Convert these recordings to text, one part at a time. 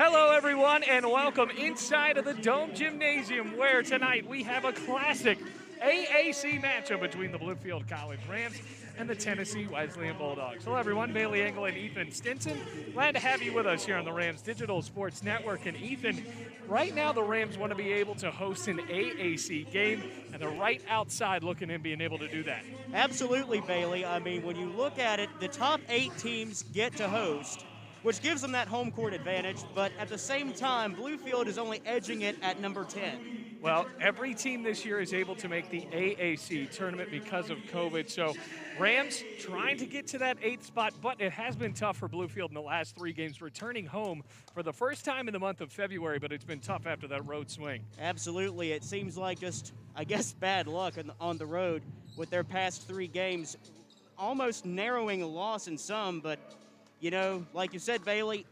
Hello, everyone, and welcome inside of the Dome Gymnasium, where tonight we have a classic AAC matchup between the Bluefield College Rams and the Tennessee Wesleyan Bulldogs. Hello, everyone. Bailey Engel and Ethan Stinson. Glad to have you with us here on the Rams Digital Sports Network. And Ethan, right now the Rams want to be able to host an AAC game, and they're right outside looking and being able to do that. Absolutely, Bailey. I mean, when you look at it, the top 8 teams get to host, which gives them that home court advantage, but at the same time, Bluefield is only edging it at number 10. Well, every team this year is able to make the AAC tournament because of COVID, so Rams trying to get to that 8th spot, but it has been tough for Bluefield in the last 3 games, returning home for the first time in the month of February, but it's been tough after that road swing. Absolutely. It seems like just, I guess, bad luck on the road with their past 3 games, almost narrowing a loss in some, but you know, like you said, Bailey,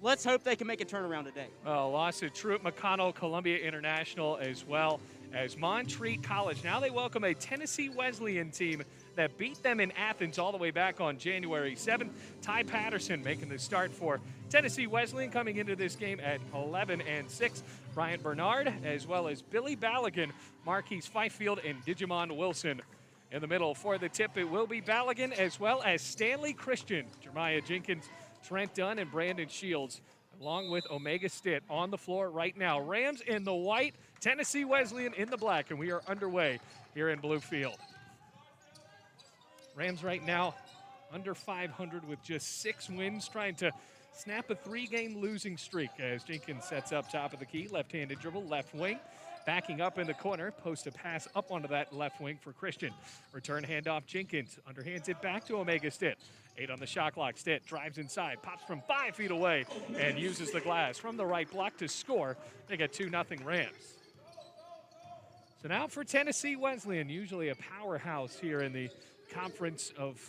let's hope they can make a turnaround today. Well, loss to Truett McConnell, Columbia International, as well as Montgomery College. Now they welcome a Tennessee Wesleyan team that beat them in Athens all the way back on January 7th. Ty Patterson making the start for Tennessee Wesleyan, coming into this game at 11-6. Bryant Bernard, as well as Billy Ballaghan, Marquise Fifield, and Digimon Wilson. In the middle for the tip, it will be Ballaghan, as well as Stanley Christian, Jeremiah Jenkins, Trent Dunn, and Brandon Shields, along with Omega Stitt on the floor right now. Rams in the white, Tennessee Wesleyan in the black, and we are underway here in Bluefield. Rams right now under 500 with just 6 wins, trying to snap a 3-game losing streak as Jenkins sets up top of the key, left-handed dribble, left wing. Backing up in the corner, post a pass up onto that left wing for Christian. Return handoff, Jenkins underhands it back to Omega Stitt. 8 on the shot clock. Stitt drives inside, pops from 5 feet away, and uses the glass from the right block to score. They get 2-0 Rams. So now for Tennessee Wesleyan, usually a powerhouse here in the conference of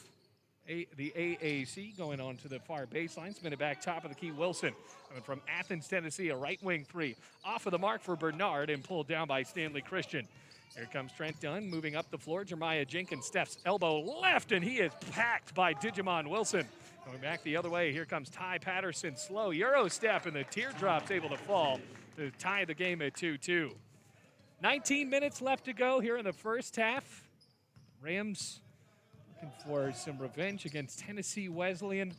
the AAC, going on to the far baseline. Spin it back top of the key, Wilson. Coming from Athens, Tennessee, a right wing 3. Off of the mark for Bernard and pulled down by Stanley Christian. Here comes Trent Dunn, moving up the floor. Jeremiah Jenkins steps elbow left, and he is packed by Digimon Wilson. Going back the other way, here comes Ty Patterson. Slow Euro step, and the teardrop's able to fall to tie the game at 2-2. 19 minutes left to go here in the first half. Rams looking for some revenge against Tennessee Wesleyan.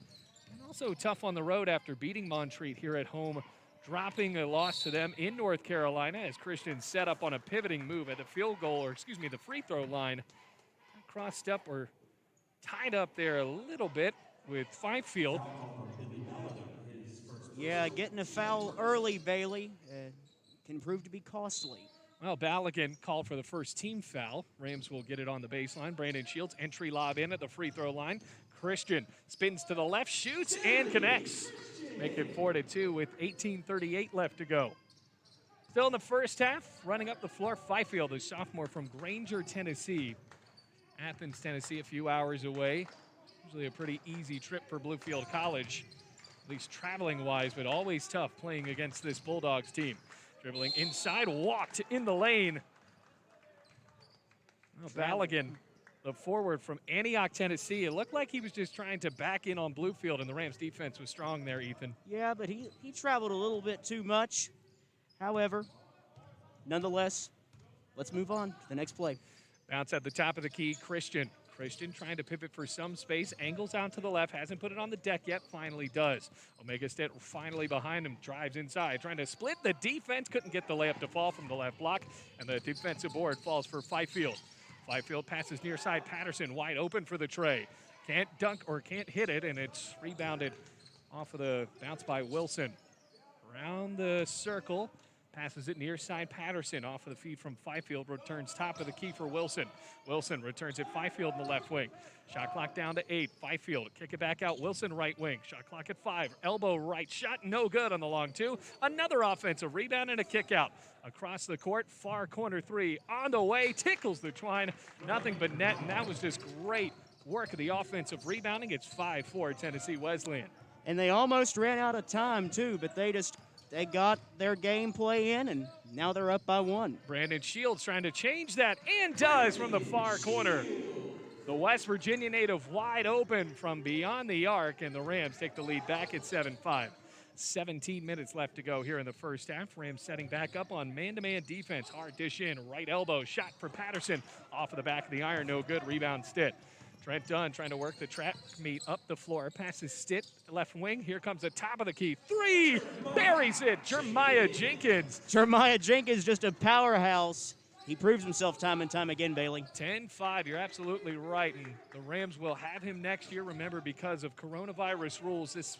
And also tough on the road after beating Montreat here at home, dropping a loss to them in North Carolina as Christian set up on a pivoting move at the the free throw line. Crossed up or tied up there a little bit with Fifield. Yeah, getting a foul early, Bailey, can prove to be costly. Well, Ballaghan called for the first team foul. Rams will get it on the baseline. Brandon Shields, entry lob in at the free throw line. Christian spins to the left, shoots, and connects. Make it 4-2 with 18:38 left to go. Still in the first half, running up the floor, Fifield, a sophomore from Granger, Tennessee. Athens, Tennessee, a few hours away. Usually a pretty easy trip for Bluefield College, at least traveling-wise, but always tough playing against this Bulldogs team. Dribbling inside, walked in the lane. Well, Ballaghan, the forward from Antioch, Tennessee. It looked like he was just trying to back in on Bluefield, and the Rams defense was strong there, Ethan. Yeah, but he traveled a little bit too much. However, nonetheless, let's move on to the next play. Bounce at the top of the key, Christian. Christian trying to pivot for some space, angles out to the left, hasn't put it on the deck yet, finally does. Omega Stitt finally behind him, drives inside, trying to split the defense, couldn't get the layup to fall from the left block, and the defensive board falls for Fifield. Fifield passes near side, Patterson wide open for the tray. Can't dunk or can't hit it, and it's rebounded off of the bounce by Wilson. Around the circle, passes it near side, Patterson off of the feed from Fifield, returns top of the key for Wilson. Wilson returns it, Fifield in the left wing. Shot clock down to 8, Fifield, kick it back out, Wilson right wing. Shot clock at 5, elbow right, shot no good on the long 2. Another offensive rebound and a kick out. Across the court, far corner 3, on the way, tickles the twine, nothing but net, and that was just great work of the offensive rebounding. It's 5-4 Tennessee Wesleyan. And they almost ran out of time too, but they got their gameplay in, and now they're up by 1. Brandon Shields trying to change that, and does from the far corner. The West Virginia native wide open from beyond the arc, and the Rams take the lead back at 7-5. 17 minutes left to go here in the first half. Rams setting back up on man-to-man defense. Hard dish in, right elbow, shot for Patterson. Off of the back of the iron, no good. Rebound Stitt. Trent Dunn trying to work the trap meet up the floor. Passes Stitt, left wing. Here comes the top of the key. Three! Buries it. Jeremiah Jenkins. Jeremiah Jenkins, just a powerhouse. He proves himself time and time again, Bailey. 10-5, you're absolutely right. And the Rams will have him next year. Remember, because of coronavirus rules, this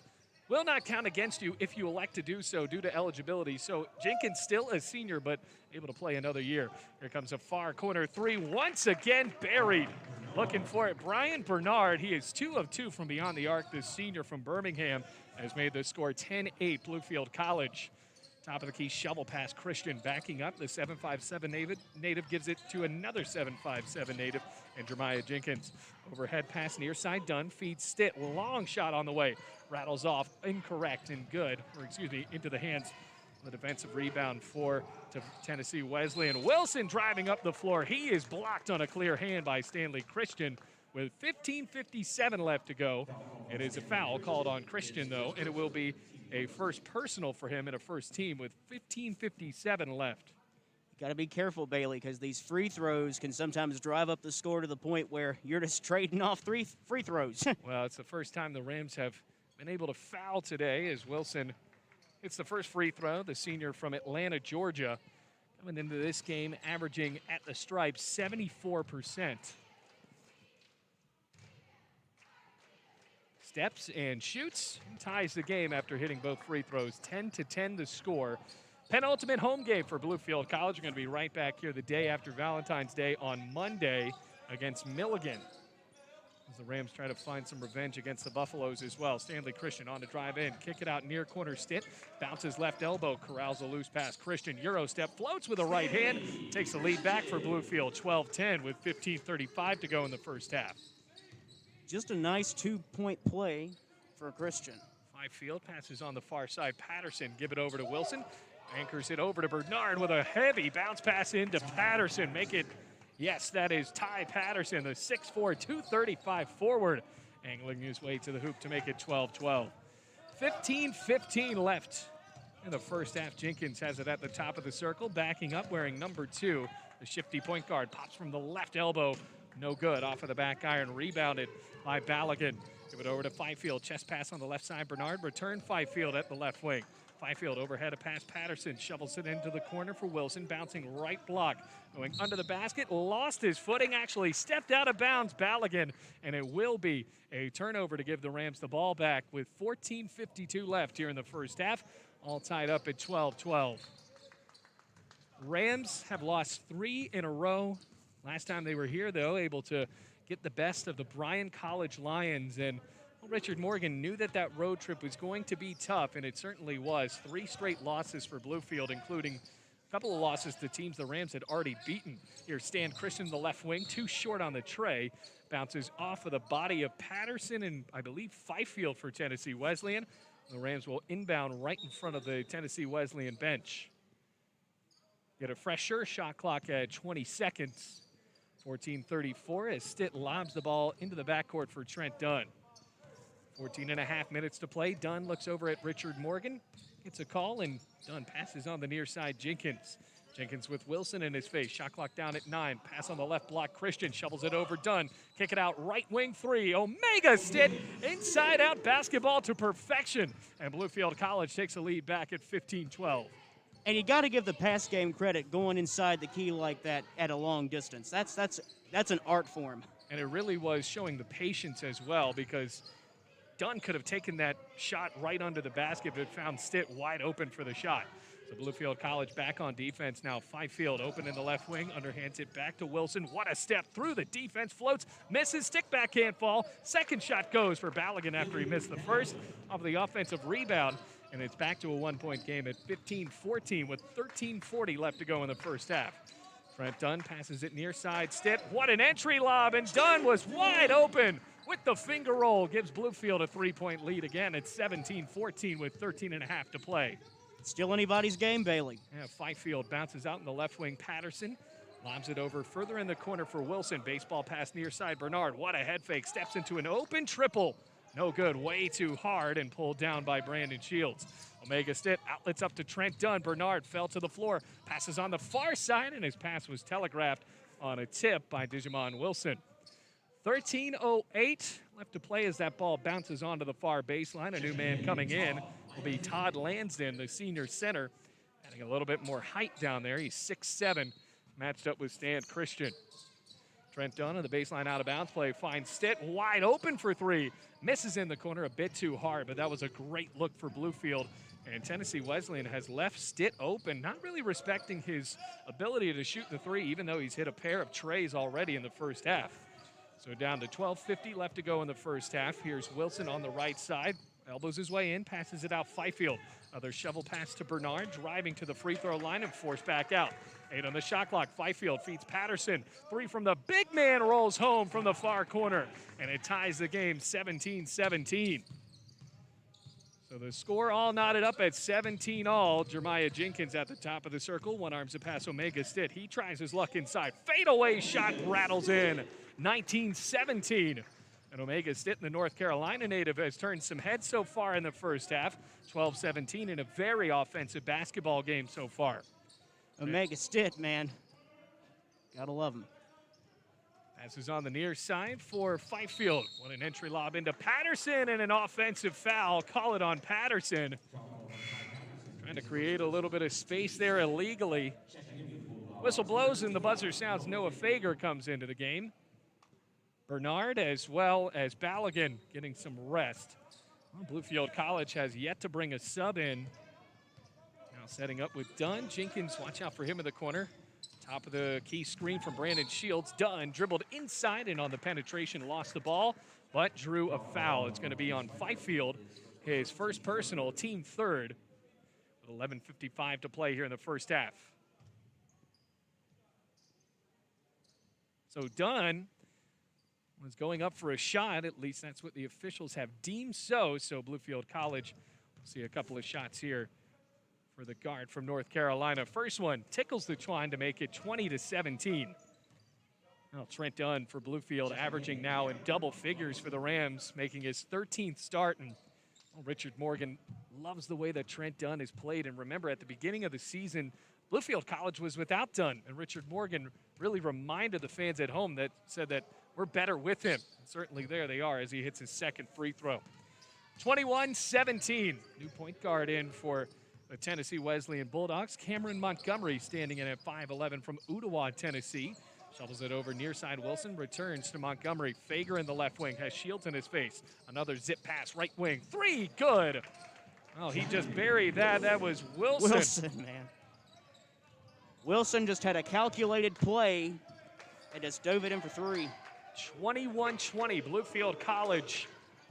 will not count against you if you elect to do so due to eligibility. So Jenkins still a senior, but able to play another year. Here comes a far corner three, once again buried. Looking for it, Brian Bernard. He is 2 of 2 from beyond the arc. This senior from Birmingham has made the score 10-8, Bluefield College. Top of the key shovel pass, Christian backing up. The 7'5" native gives it to another 7'5" native, and Jeremiah Jenkins. Overhead pass near side, Dunn feeds Stitt. Long shot on the way. Rattles off, incorrect and good, or excuse me, into the hands of the defensive rebound for Tennessee Wesleyan. Wilson driving up the floor. He is blocked on a clear hand by Stanley Christian with 15:57 left to go. It is a foul called on Christian, though, and it will be a first personal for him and a first team with 15:57 left. You got to be careful, Bailey, because these free throws can sometimes drive up the score to the point where you're just trading off 3 free throws. Well, it's the first time the Rams have been able to foul today as Wilson hits the first free throw, the senior from Atlanta, Georgia, coming into this game averaging at the stripe 74%. Steps and shoots, ties the game after hitting both free throws. 10-10 the score. Penultimate home game for Bluefield College. We're going to be right back here the day after Valentine's Day on Monday against Milligan, as the Rams try to find some revenge against the Buffaloes as well. Stanley Christian on the drive in, kick it out near corner. Stitt bounces left elbow, corrals a loose pass. Christian Euro step, floats with a right hand, takes the lead back for Bluefield. 12-10 with 15:35 to go in the first half. Just a nice 2-point play for Christian. Fifield passes on the far side. Patterson give it over to Wilson. Anchors it over to Bernard with a heavy bounce pass into Patterson. Make it, yes, that is Ty Patterson, the 6'4", 235 forward, angling his way to the hoop to make it 12-12. 15:15 left in the first half. Jenkins has it at the top of the circle, backing up, wearing number 2. The shifty point guard pops from the left elbow. No good, off of the back iron, rebounded by Balogun. Give it over to Fifield, chest pass on the left side. Bernard return Fifield at the left wing. Fifield overhead a pass, Patterson shovels it into the corner for Wilson, bouncing right block. Going under the basket, lost his footing, actually stepped out of bounds, Balogun, and it will be a turnover to give the Rams the ball back with 14:52 left here in the first half, all tied up at 12-12. Rams have lost 3 in a row. Last time they were here, though, able to get the best of the Bryan College Lions, and Richard Morgan knew that that road trip was going to be tough, and it certainly was. 3 straight losses for Bluefield, including a couple of losses to teams the Rams had already beaten. Here, Stan Christian, the left wing, too short on the tray. Bounces off of the body of Patterson and, I believe, Fifield for Tennessee Wesleyan. The Rams will inbound right in front of the Tennessee Wesleyan bench. Get a fresher shot clock at 20 seconds. 14:34 as Stitt lobs the ball into the backcourt for Trent Dunn. 14.5 minutes to play. Dunn looks over at Richard Morgan, gets a call, and Dunn passes on the near side. Jenkins with Wilson in his face. Shot clock down at 9. Pass on the left block. Christian shovels it over. Dunn. Kick it out. Right wing 3. Omega Stitt. Inside out basketball to perfection. And Bluefield College takes a lead back at 15-12. And you got to give the pass game credit going inside the key like that at a long distance. That's an art form. And it really was showing the patience as well, because Dunn could have taken that shot right under the basket, but found Stitt wide open for the shot. So Bluefield College back on defense now. Fifield open in the left wing, underhands it back to Wilson. What a step through the defense, floats, misses, stick back, can't fall. Second shot goes for Balogun after he missed the first off the offensive rebound. And it's back to a 1-point game at 15-14 with 13:40 left to go in the first half. Trent Dunn passes it near side. Stitt, what an entry lob, and Dunn was wide open with the finger roll. Gives Bluefield a 3-point lead again at 17-14 with 13.5 to play. Still anybody's game, Bailey. Yeah, Fifield bounces out in the left wing. Patterson lobs it over further in the corner for Wilson. Baseball pass near side. Bernard, what a head fake. Steps into an open triple No good, way too hard and pulled down by Brandon Shields. Omega Stitt outlets up to Trent Dunn. Bernard fell to the floor, passes on the far side, and his pass was telegraphed on a tip by Digimon Wilson. 13:08 left to play as that ball bounces onto the far baseline. A new man coming in will be Todd Lansden, the senior center, adding a little bit more height down there. He's 6'7", matched up with Stan Christian. Trent Dunn on the baseline out of bounds play finds Stitt wide open for three. Misses in the corner a bit too hard, but that was a great look for Bluefield. And Tennessee Wesleyan has left Stitt open, not really respecting his ability to shoot the three, even though he's hit a pair of trays already in the first half. So down to 12:50 left to go in the first half. Here's Wilson on the right side. Elbows his way in, passes it out Fifield. Another shovel pass to Bernard, driving to the free throw line and forced back out. 8 on the shot clock. Fifield feeds Patterson. 3 from the big man rolls home from the far corner. And it ties the game 17-17. So the score all knotted up at 17 all. Jeremiah Jenkins at the top of the circle. One arms to pass Omega Stitt. He tries his luck inside. Fadeaway shot rattles in. 19-17. And Omega Stitt, the North Carolina native, has turned some heads so far in the first half. 12-17 in a very offensive basketball game so far. Omega Stitt, man. Gotta love him. Passes on the near side for Fifield. What an entry lob into Patterson and an offensive foul. Call it on Patterson. Trying to create a little bit of space there illegally. Whistle blows and the buzzer sounds. Noah Fager comes into the game. Bernard as well as Balogun getting some rest. Well, Bluefield College has yet to bring a sub in. Now setting up with Dunn. Jenkins, watch out for him in the corner. Top of the key screen from Brandon Shields. Dunn dribbled inside and on the penetration lost the ball, but drew a foul. It's going to be on Fifield, his first personal, team third, with 11:55 to play here in the first half. So Dunn was going up for a shot. At least that's what the officials have deemed so. So Bluefield College will see a couple of shots here for the guard from North Carolina. First one tickles the twine to make it 20-17. Now Trent Dunn for Bluefield averaging now in double figures for the Rams, making his 13th start. And Richard Morgan loves the way that Trent Dunn has played. And remember, at the beginning of the season, Bluefield College was without Dunn. And Richard Morgan really reminded the fans at home that said that we're better with him. And certainly there they are as he hits his second free throw. 21-17. New point guard in for the Tennessee Wesleyan Bulldogs. Cameron Montgomery standing in at 5'11" from Ottawa, Tennessee. Shovels it over near side. Wilson returns to Montgomery. Fager in the left wing has Shields in his face. Another zip pass, right wing. 3, good. Oh, he just buried that. That was Wilson. Wilson, man. Wilson just had a calculated play and just dove it in for 3. 21-20, Bluefield College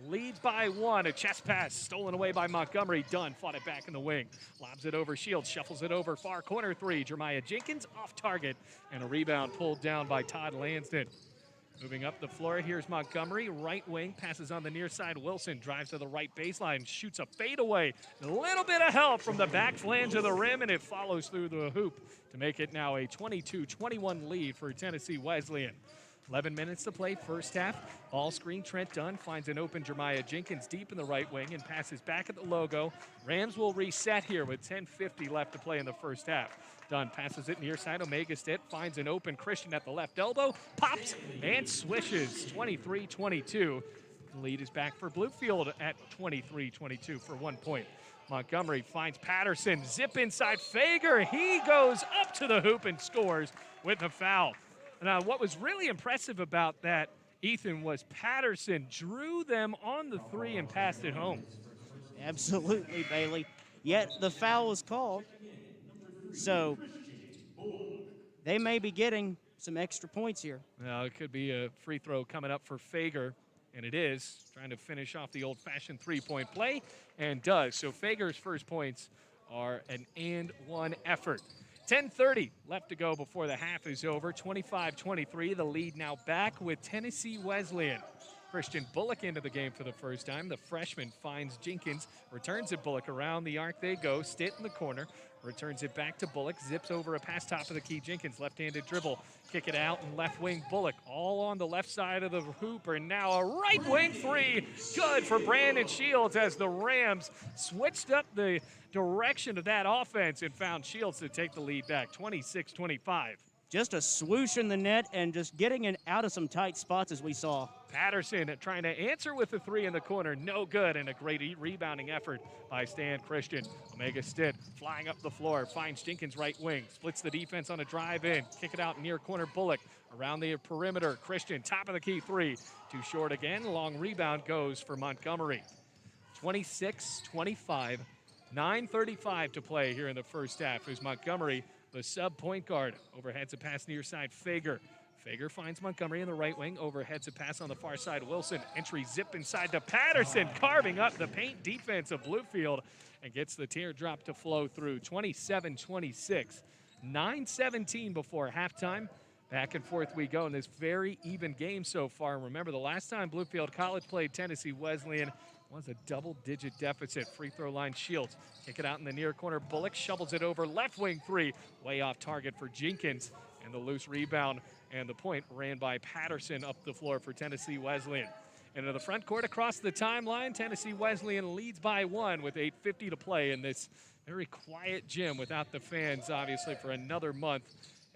leads by 1. A chest pass stolen away by Montgomery. Dunn fought it back in the wing. Lobs it over Shields, shuffles it over far corner 3. Jeremiah Jenkins off target, and a rebound pulled down by Todd Lansden. Moving up the floor, here's Montgomery. Right wing, passes on the near side. Wilson drives to the right baseline, shoots a fadeaway. A little bit of help from the back flange of the rim, and it follows through the hoop to make it now a 22-21 lead for Tennessee Wesleyan. 11 minutes to play, first half. Ball screen, Trent Dunn finds an open Jeremiah Jenkins deep in the right wing and passes back at the logo. Rams will reset here with 10:50 left to play in the first half. Dunn passes it near side. Omega Stitt finds an open Christian at the left elbow, pops and swishes. 23-22. The lead is back for Bluefield at 23-22 for 1 point. Montgomery finds Patterson, zip inside Fager. He goes up to the hoop and scores with the foul. Now, what was really impressive about that, Ethan, was Patterson drew them on the 3 and passed it home. Absolutely, Bailey. Yet the foul was called. So they may be getting some extra points here. Now, it could be a free throw coming up for Fager, and it is. Trying to finish off the old-fashioned three-point play, and does. So Fager's first points are an and-one effort. 10:30 left to go before the half is over. 25-23, the lead now back with Tennessee Wesleyan. Christian Bullock into the game for the first time. The freshman finds Jenkins, returns it Bullock. Around the arc they go. Stitt in the corner, returns it back to Bullock. Zips over a pass top of the key. Jenkins, left-handed dribble. Kick it out and left wing Bullock. All on the left side of the hoop. And now a right wing three. Good for Brandon Shields as the Rams switched up the direction of that offense and found Shields to take the lead back, 26-25. Just a swoosh in the net and just getting it out of some tight spots as we saw. Patterson trying to answer with the three in the corner. No good, and a great rebounding effort by Stan Christian. Omega Stitt flying up the floor, finds Jenkins right wing, splits the defense on a drive in, kick it out near corner Bullock. Around the perimeter, Christian, top of the key three. Too short again, long rebound goes for Montgomery. 26-25, 9:35 to play here in the first half as Montgomery, the sub-point guard, overheads a pass near side, Fager. Fager finds Montgomery in the right wing, overheads a pass on the far side, Wilson. Entry zip inside to Patterson, carving up the paint defense of Bluefield and gets the teardrop to flow through. 27-26, 9:17 before halftime. Back and forth we go in this very even game so far. And remember, the last time Bluefield College played Tennessee Wesleyan was a double-digit deficit. Free throw line, Shields. Kick it out in the near corner. Bullock shovels it over. Left wing three. Way off target for Jenkins. And the loose rebound and the point ran by Patterson up the floor for Tennessee Wesleyan. Into the front court across the timeline. Tennessee Wesleyan leads by 1 with 8:50 to play in this very quiet gym without the fans, obviously, for another month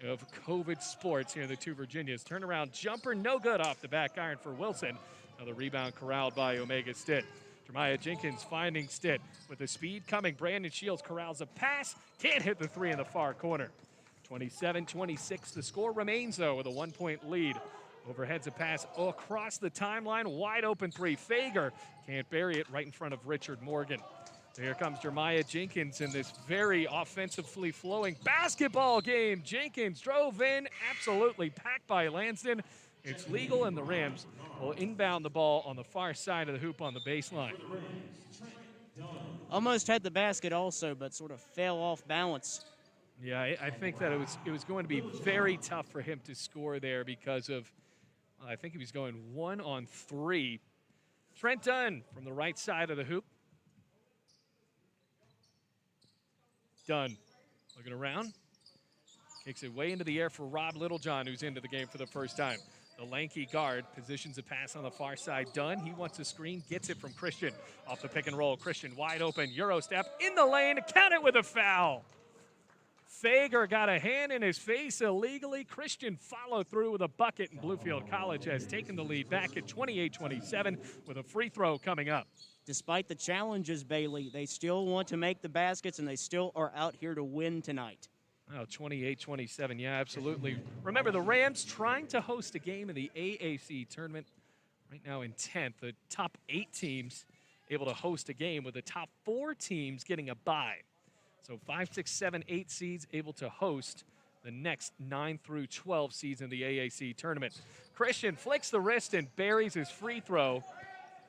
of COVID sports here in the two Virginias. Turnaround jumper, no good off the back iron for Wilson. Now the rebound corralled by Omega Stitt. Jeremiah Jenkins finding Stitt with the speed coming. Brandon Shields corrals a pass. Can't hit the three in the far corner. 27-26. The score remains, though, with a 1-point lead. Overheads a pass across the timeline. Wide open three. Fager can't bury it right in front of Richard Morgan. So here comes Jeremiah Jenkins in this very offensively flowing basketball game. Jenkins drove in, absolutely packed by Lansden. It's legal, and the Rams will inbound the ball on the far side of the hoop on the baseline. Almost had the basket also, but sort of fell off balance. Yeah, I think that it was going to be very tough for him to score there because of, I think he was going 1-on-3. Trent Dunn from the right side of the hoop. Dunn looking around. Kicks it way into the air for Rob Littlejohn, who's into the game for the first time. The lanky guard positions a pass on the far side. Dunn, he wants a screen, gets it from Christian. Off the pick and roll, Christian wide open, Euro step in the lane, count it with a foul. Fager got a hand in his face illegally. Christian followed through with a bucket, and Bluefield College has taken the lead back at 28-27 with a free throw coming up. Despite the challenges, Bailey, they still want to make the baskets, and they still are out here to win tonight. Oh, 28-27, yeah, absolutely. Remember, the Rams trying to host a game in the AAC tournament right now in 10th. The top 8 teams able to host a game with the top 4 teams getting a bye. So 5, 6, 7, 8 seeds able to host the next 9 through 12 seeds in the AAC tournament. Christian flicks the wrist and buries his free throw.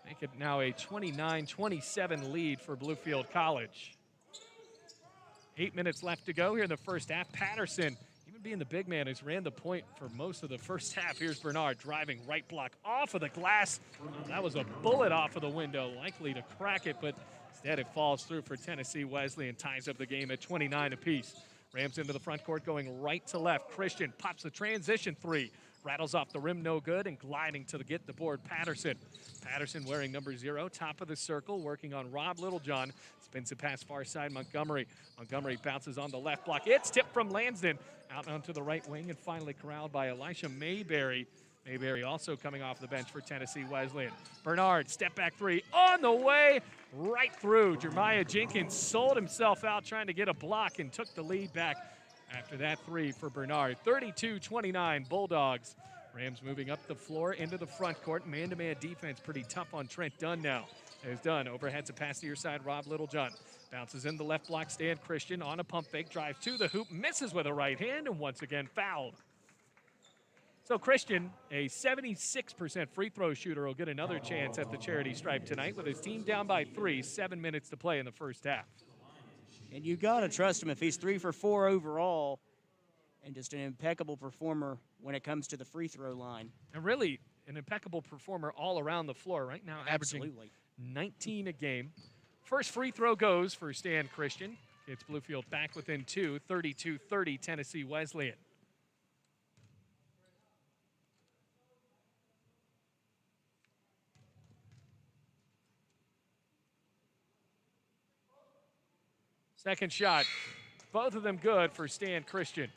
Make it now a 29-27 lead for Bluefield College. 8 minutes left to go here in the first half. Patterson, even being the big man, has ran the point for most of the first half. Here's Bernard driving right block off of the glass. That was a bullet off of the window, likely to crack it, but instead it falls through for Tennessee Wesleyan, ties up the game at 29 apiece. Rams into the front court going right to left. Christian pops the transition three. Rattles off the rim, no good, and gliding to get the board, Patterson. Patterson wearing number 0, top of the circle, working on Rob Littlejohn. Spins it past far side, Montgomery. Montgomery bounces on the left block. It's tipped from Lansden. Out onto the right wing and finally corralled by Elisha Mayberry. Mayberry also coming off the bench for Tennessee Wesleyan. Bernard, step back three, on the way, right through. Jeremiah Jenkins sold himself out trying to get a block and took the lead back after that three for Bernard. 32-29 Bulldogs. Rams moving up the floor into the front court. Man-to-man defense pretty tough on Trent Dunn now. There's Dunn, overheads a pass to your side, Rob Littlejohn. Bounces in the left block, Stan Christian on a pump fake, drives to the hoop, misses with a right hand, and once again fouled. So Christian, a 76% free throw shooter, will get another chance at the charity stripe tonight with his team down by 3, 7 minutes to play in the first half. And you got to trust him if he's 3 for 4 overall and just an impeccable performer when it comes to the free throw line. And really, an impeccable performer all around the floor. Right now, averaging Absolutely. 19 a game. First free throw goes for Stan Christian. It's Bluefield back within 2, 32-30, Tennessee Wesleyan. Second shot, both of them good for Stan Christian.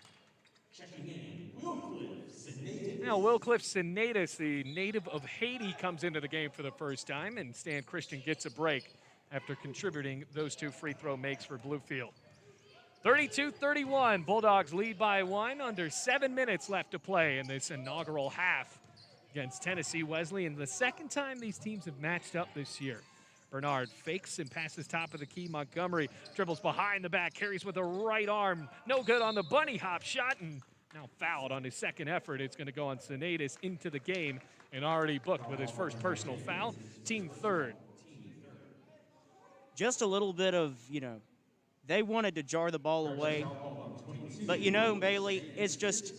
Now, Wilcliffe Sinatus, the native of Haiti, comes into the game for the first time, and Stan Christian gets a break after contributing those 2 free throw makes for Bluefield. 32-31, Bulldogs lead by 1, under 7 minutes left to play in this inaugural half against Tennessee Wesleyan. The second time these teams have matched up this year. Bernard fakes and passes top of the key. Montgomery dribbles behind the back, carries with a right arm. No good on the bunny hop shot, and now fouled on his second effort. It's going to go on Sinatus into the game and already booked with his first personal foul. Team third. Just a little bit of, they wanted to jar the ball away. But, Bailey, it's just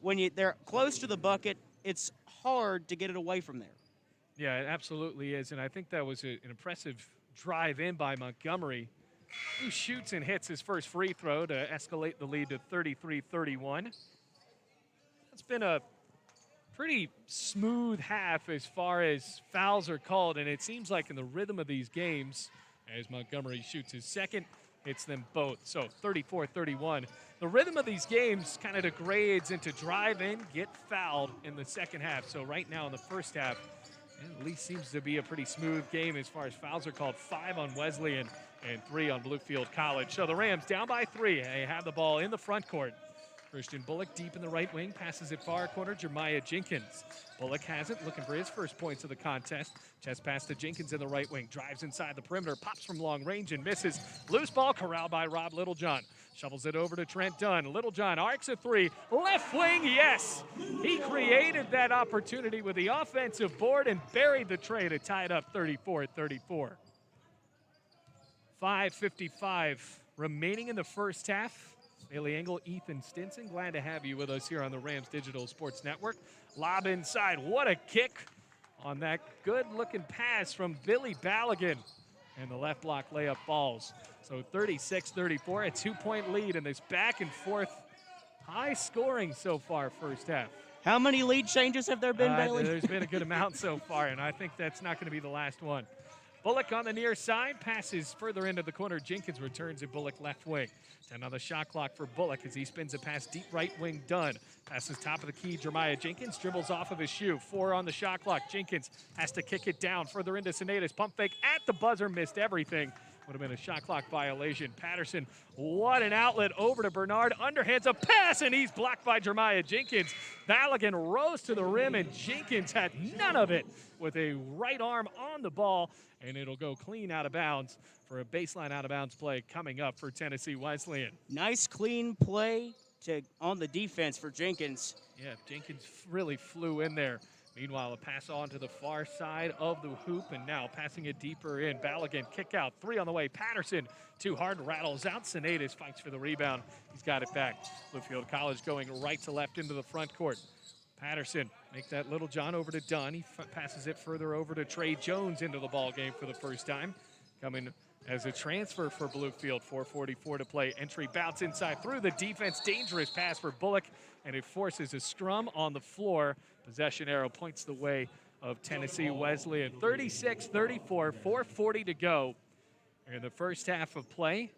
when they're close to the bucket, it's hard to get it away from there. Yeah, it absolutely is, and I think that was an impressive drive in by Montgomery, who shoots and hits his first free throw to escalate the lead to 33-31. It's been a pretty smooth half as far as fouls are called, and it seems like in the rhythm of these games, as Montgomery shoots his second, hits them both. So 34-31. The rhythm of these games kind of degrades into drive in, get fouled in the second half. So right now in the first half, it at least seems to be a pretty smooth game as far as fouls are called. 5 on Wesleyan and 3 on Bluefield College. So the Rams down by 3. They have the ball in the front court. Christian Bullock deep in the right wing, passes it far corner, Jeremiah Jenkins. Bullock has it, looking for his first points of the contest. Chest pass to Jenkins in the right wing, drives inside the perimeter, pops from long range and misses. Loose ball corralled by Rob Littlejohn. Shovels it over to Trent Dunn. Littlejohn arcs a 3, left wing, yes! He created that opportunity with the offensive board and buried the tray to tie it up 34-34. 5:55 remaining in the first half. Bailey Engel, Ethan Stinson, glad to have you with us here on the Rams Digital Sports Network. Lob inside, what a kick on that good-looking pass from Billy Ballaghan. And the left block layup falls. So 36-34, a 2-point lead in this back and forth, high scoring so far first half. How many lead changes have there been, Bailey? There's been a good amount so far, and I think that's not going to be the last one. Bullock on the near side, passes further into the corner. Jenkins returns it, Bullock left wing. 10 on the shot clock for Bullock as he spins a pass deep right wing Dunn. Passes top of the key, Jeremiah Jenkins dribbles off of his shoe. 4 on the shot clock. Jenkins has to kick it down further into Sinatus. Pump fake at the buzzer, missed everything. Would have been a shot clock violation. Patterson, what an outlet over to Bernard. Underhands a pass, and he's blocked by Jeremiah Jenkins. Ballaghan rose to the rim, and Jenkins had none of it with a right arm on the ball, and it'll go clean out of bounds for a baseline out of bounds play coming up for Tennessee Wesleyan. Nice clean play on the defense for Jenkins. Yeah, Jenkins really flew in there. Meanwhile, a pass on to the far side of the hoop, and now passing it deeper in. Ballaghan, kick out, 3 on the way. Patterson, too hard, rattles out. Sinatus fights for the rebound. He's got it back. Bluefield College going right to left into the front court. Patterson, make that Littlejohn over to Dunn. He passes it further over to Trey Jones into the ball game for the first time. Coming as a transfer for Bluefield, 4:44 to play. Entry bounce inside through the defense. Dangerous pass for Bullock, and it forces a scrum on the floor. Possession arrow points the way of Tennessee Wesleyan. 36-34, 4:40 to go in the first half of play.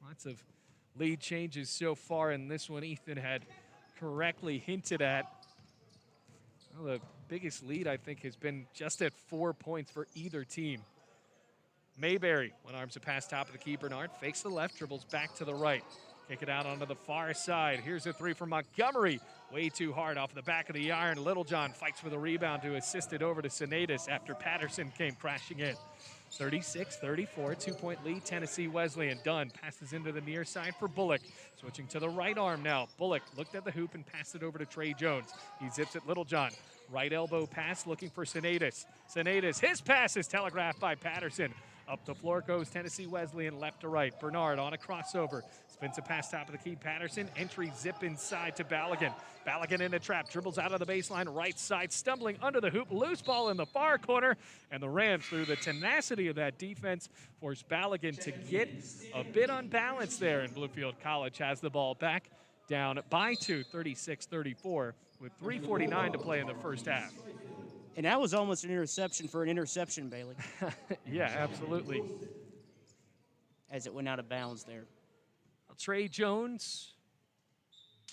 Lots of lead changes so far in this one. Ethan had correctly hinted at. Well, the biggest lead, I think, has been just at 4 points for either team. Mayberry, one arms a pass top of the key. Bernard fakes the left, dribbles back to the right. Kick it out onto the far side. Here's a 3 from Montgomery. Way too hard off the back of the iron. Littlejohn fights for the rebound to assist it over to Sinatus after Patterson came crashing in. 36-34, 2-point lead, Tennessee Wesleyan. Dunn passes into the near side for Bullock. Switching to the right arm now. Bullock looked at the hoop and passed it over to Trey Jones. He zips it Littlejohn. Right elbow pass looking for Sinatus. Sinatus, his pass is telegraphed by Patterson. Up the floor goes Tennessee Wesleyan, left to right. Bernard on a crossover. Spins a pass top of the key. Patterson, entry zip inside to Balogun. Balogun in a trap, dribbles out of the baseline, right side, stumbling under the hoop. Loose ball in the far corner. And the Rams, through the tenacity of that defense, force Balogun to get a bit unbalanced there. And Bluefield College has the ball back, down by 2, 36-34, with 3:49 to play in the first half. And that was almost an interception for an interception, Bailey, Yeah, absolutely. as it went out of bounds there. Trey Jones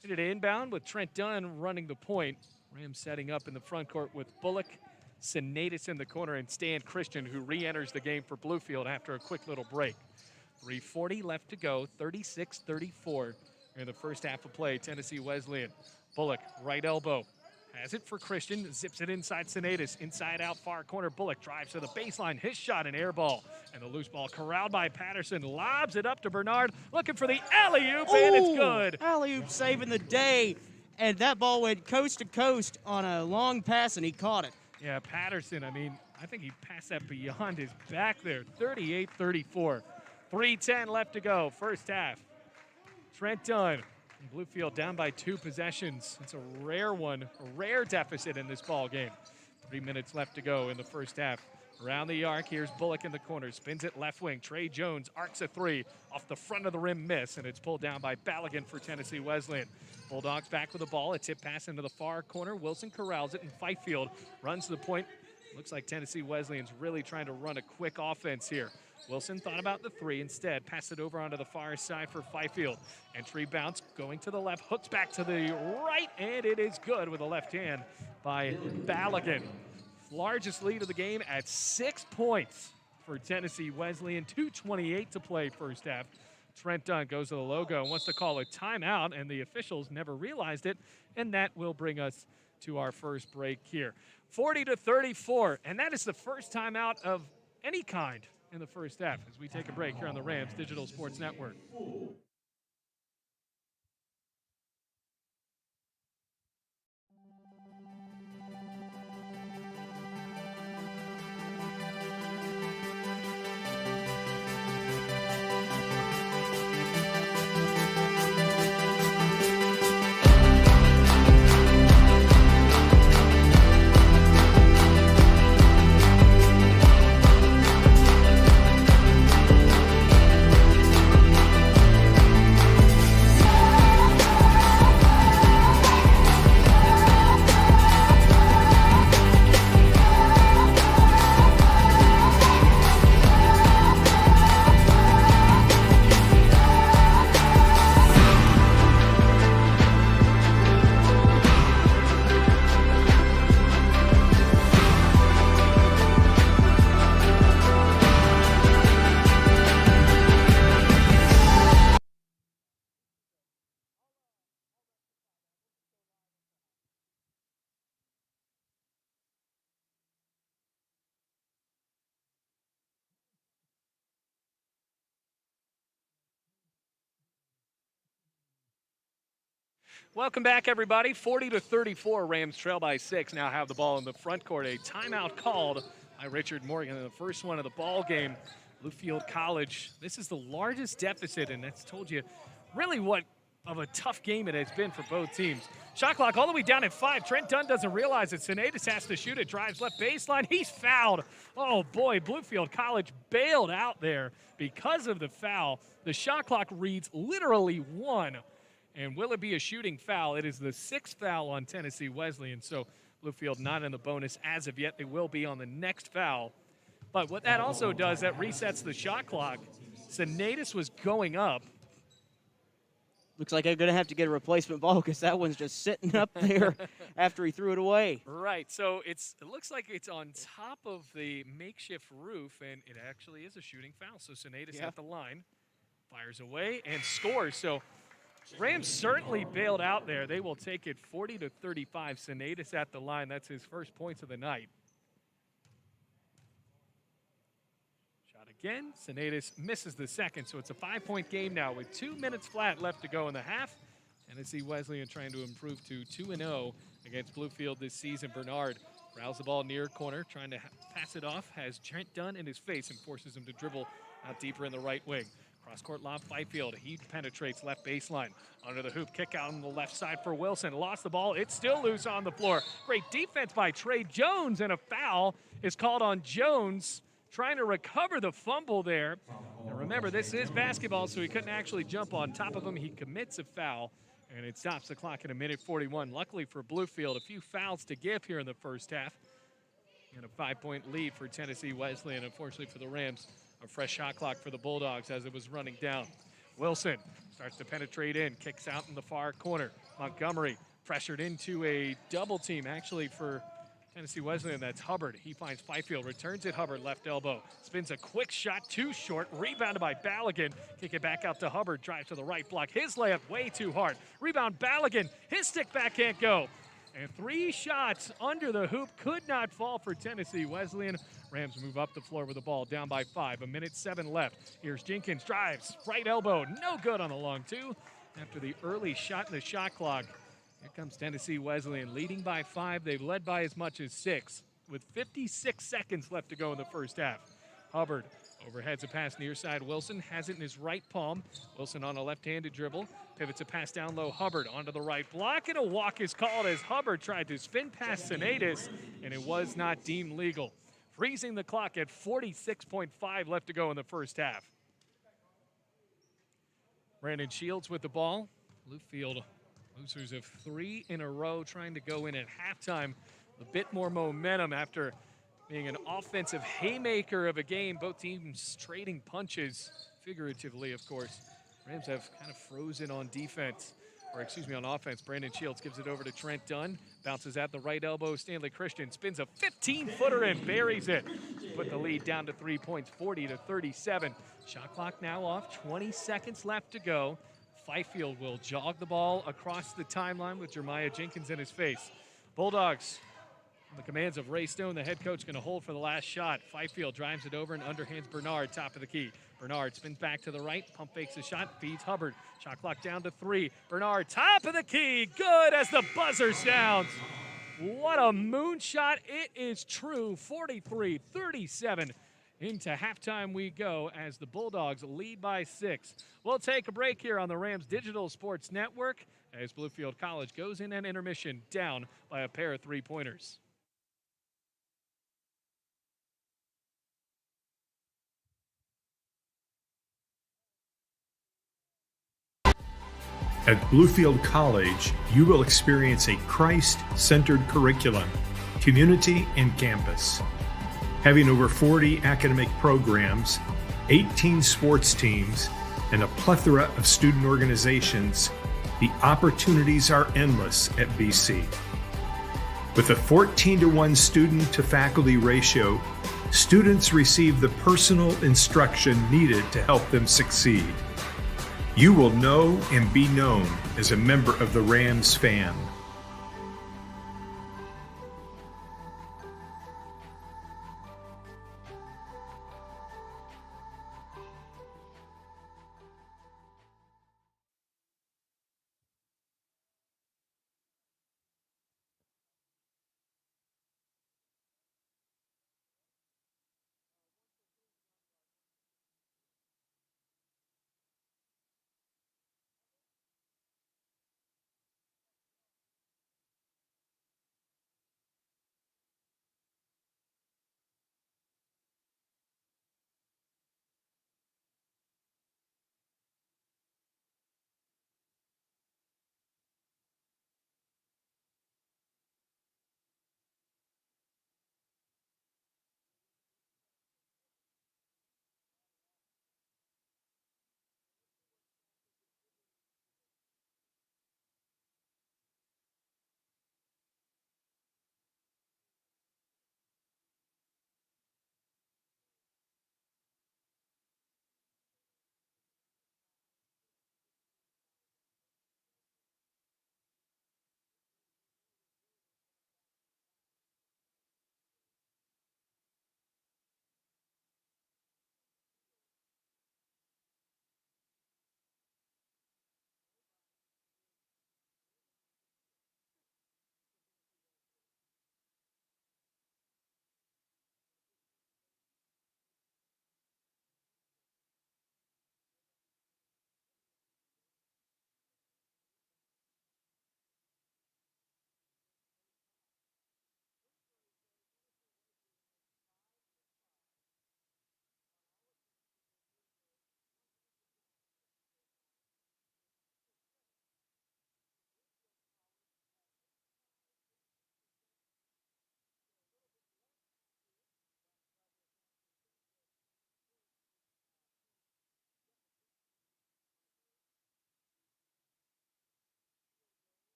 hit it inbound with Trent Dunn running the point. Rams setting up in the front court with Bullock, Sinaitis in the corner, and Stan Christian, who re-enters the game for Bluefield after a quick little break. 3:40 left to go, 36-34 in the first half of play. Tennessee Wesleyan. Bullock, right elbow. Has it for Christian, zips it inside Sinaitis, inside out far corner. Bullock drives to the baseline, his shot, an air ball. And the loose ball corralled by Patterson, lobs it up to Bernard, looking for the alley-oop, and it's good. Alley-oop saving the day, and that ball went coast to coast on a long pass, and he caught it. Yeah, Patterson, I mean, I think he passed that beyond his back there, 38-34. 3:10 left to go, first half. Trent Dunn. Bluefield down by 2 possessions. It's a rare one, a rare deficit in this ball game. 3 minutes left to go in the first half. Around the arc, here's Bullock in the corner, spins it left wing. Trey Jones arcs a 3 off the front of the rim, miss, and it's pulled down by Balogun for Tennessee Wesleyan. Bulldogs back with the ball, a tip pass into the far corner. Wilson corrals it, and Fifield runs to the point. Looks like Tennessee Wesleyan's really trying to run a quick offense here. Wilson thought about the 3, instead passed it over onto the far side for Fifield. Entry bounce going to the left, hooks back to the right, and it is good with a left hand by Balogun. Largest lead of the game at 6 points for Tennessee Wesleyan. 2:28 to play first half. Trent Dunn goes to the logo and wants to call a timeout, and the officials never realized it, and that will bring us to our first break here. 40-34, and that is the first timeout of any kind in the first half as we take a break here on the Rams Digital Sports Network. Welcome back, everybody. 40-34, Rams trail by 6. Now have the ball in the front court. A timeout called by Richard Morgan in the first one of the ball game. Bluefield College, this is the largest deficit, and that's told you really what of a tough game it has been for both teams. Shot clock all the way down at 5. Trent Dunn doesn't realize it. Sinaitis has to shoot it. Drives left baseline. He's fouled. Oh, boy, Bluefield College bailed out there because of the foul. The shot clock reads literally 1. And will it be a shooting foul? It is the 6th foul on Tennessee Wesleyan, so Bluefield not in the bonus as of yet. They will be on the next foul. But what that also does, that resets the shot clock. Sinaitis was going up. Looks like I'm going to have to get a replacement ball because that one's just sitting up there after he threw it away. Right, so it looks like it's on top of the makeshift roof, and it actually is a shooting foul. So Sinaitis at the line, fires away, and scores. So Rams certainly bailed out there. They will take it 40-35. Sinaitis at the line. That's his first points of the night. Shot again. Sinaitis misses the second, so it's a 5-point game now with 2 minutes flat left to go in the half. Tennessee Wesleyan trying to improve to 2-0 against Bluefield this season. Bernard Rouse the ball near corner, trying to pass it off. Has Trent Dunn in his face and forces him to dribble out deeper in the right wing. Cross-court lob, Fifield. He penetrates left baseline. Under the hoop, kick out on the left side for Wilson. Lost the ball. It's still loose on the floor. Great defense by Trey Jones, and a foul is called on Jones, trying to recover the fumble there. And remember, this is basketball, so he couldn't actually jump on top of him. He commits a foul, and it stops the clock at a minute 41. Luckily for Bluefield, a few fouls to give here in the first half. And a 5-point lead for Tennessee Wesleyan. Unfortunately for the Rams, a fresh shot clock for the Bulldogs as it was running down. Wilson starts to penetrate in, kicks out in the far corner. Montgomery pressured into a double team, actually, for Tennessee Wesleyan. That's Hubbard. He finds Fifield, returns it. Hubbard, left elbow. Spins a quick shot, too short. Rebounded by Balogun. Kick it back out to Hubbard. Drive to the right block. His layup way too hard. Rebound, Balogun. His stick back can't go. And 3 shots under the hoop could not fall for Tennessee Wesleyan. Rams move up the floor with the ball, down by 5. 1:07 left. Here's Jenkins, drives, right elbow, no good on the long 2. After the early shot in the shot clock, here comes Tennessee Wesleyan, leading by 5. They've led by as much as 6, with 56 seconds left to go in the first half. Hubbard overheads a pass near side. Wilson has it in his right palm. Wilson on a left-handed dribble. Pivots a pass down low. Hubbard onto the right block, and a walk is called as Hubbard tried to spin past Sinaitis, and it was not deemed legal. Freezing the clock at 46.5 left to go in the first half. Brandon Shields with the ball. Bluefield, losers of 3 in a row, trying to go in at halftime. A bit more momentum after being an offensive haymaker of a game. Both teams trading punches, figuratively, of course. Rams have kind of frozen on defense, on offense. Brandon Shields gives it over to Trent Dunn. Bounces at the right elbow. Stanley Christian spins a 15-footer and buries it. Put the lead down to 3 points, 40-37. Shot clock now off, 20 seconds left to go. Fifield will jog the ball across the timeline with Jeremiah Jenkins in his face. Bulldogs, the commands of Ray Stone, the head coach, going to hold for the last shot. Fifield drives it over and underhands Bernard, top of the key. Bernard spins back to the right, pump fakes a shot, feeds Hubbard. Shot clock down to 3. Bernard, top of the key, good as the buzzer sounds. What a moonshot. It is true, 43-37. Into halftime we go as the Bulldogs lead by 6. We'll take a break here on the Rams Digital Sports Network as Bluefield College goes in an intermission down by a pair of 3-pointers. At Bluefield College, you will experience a Christ-centered curriculum, community, and campus. Having over 40 academic programs, 18 sports teams, and a plethora of student organizations, the opportunities are endless at BC. With a 14-to-1 student-to-faculty ratio, students receive the personal instruction needed to help them succeed. You will know and be known as a member of the Rams fan.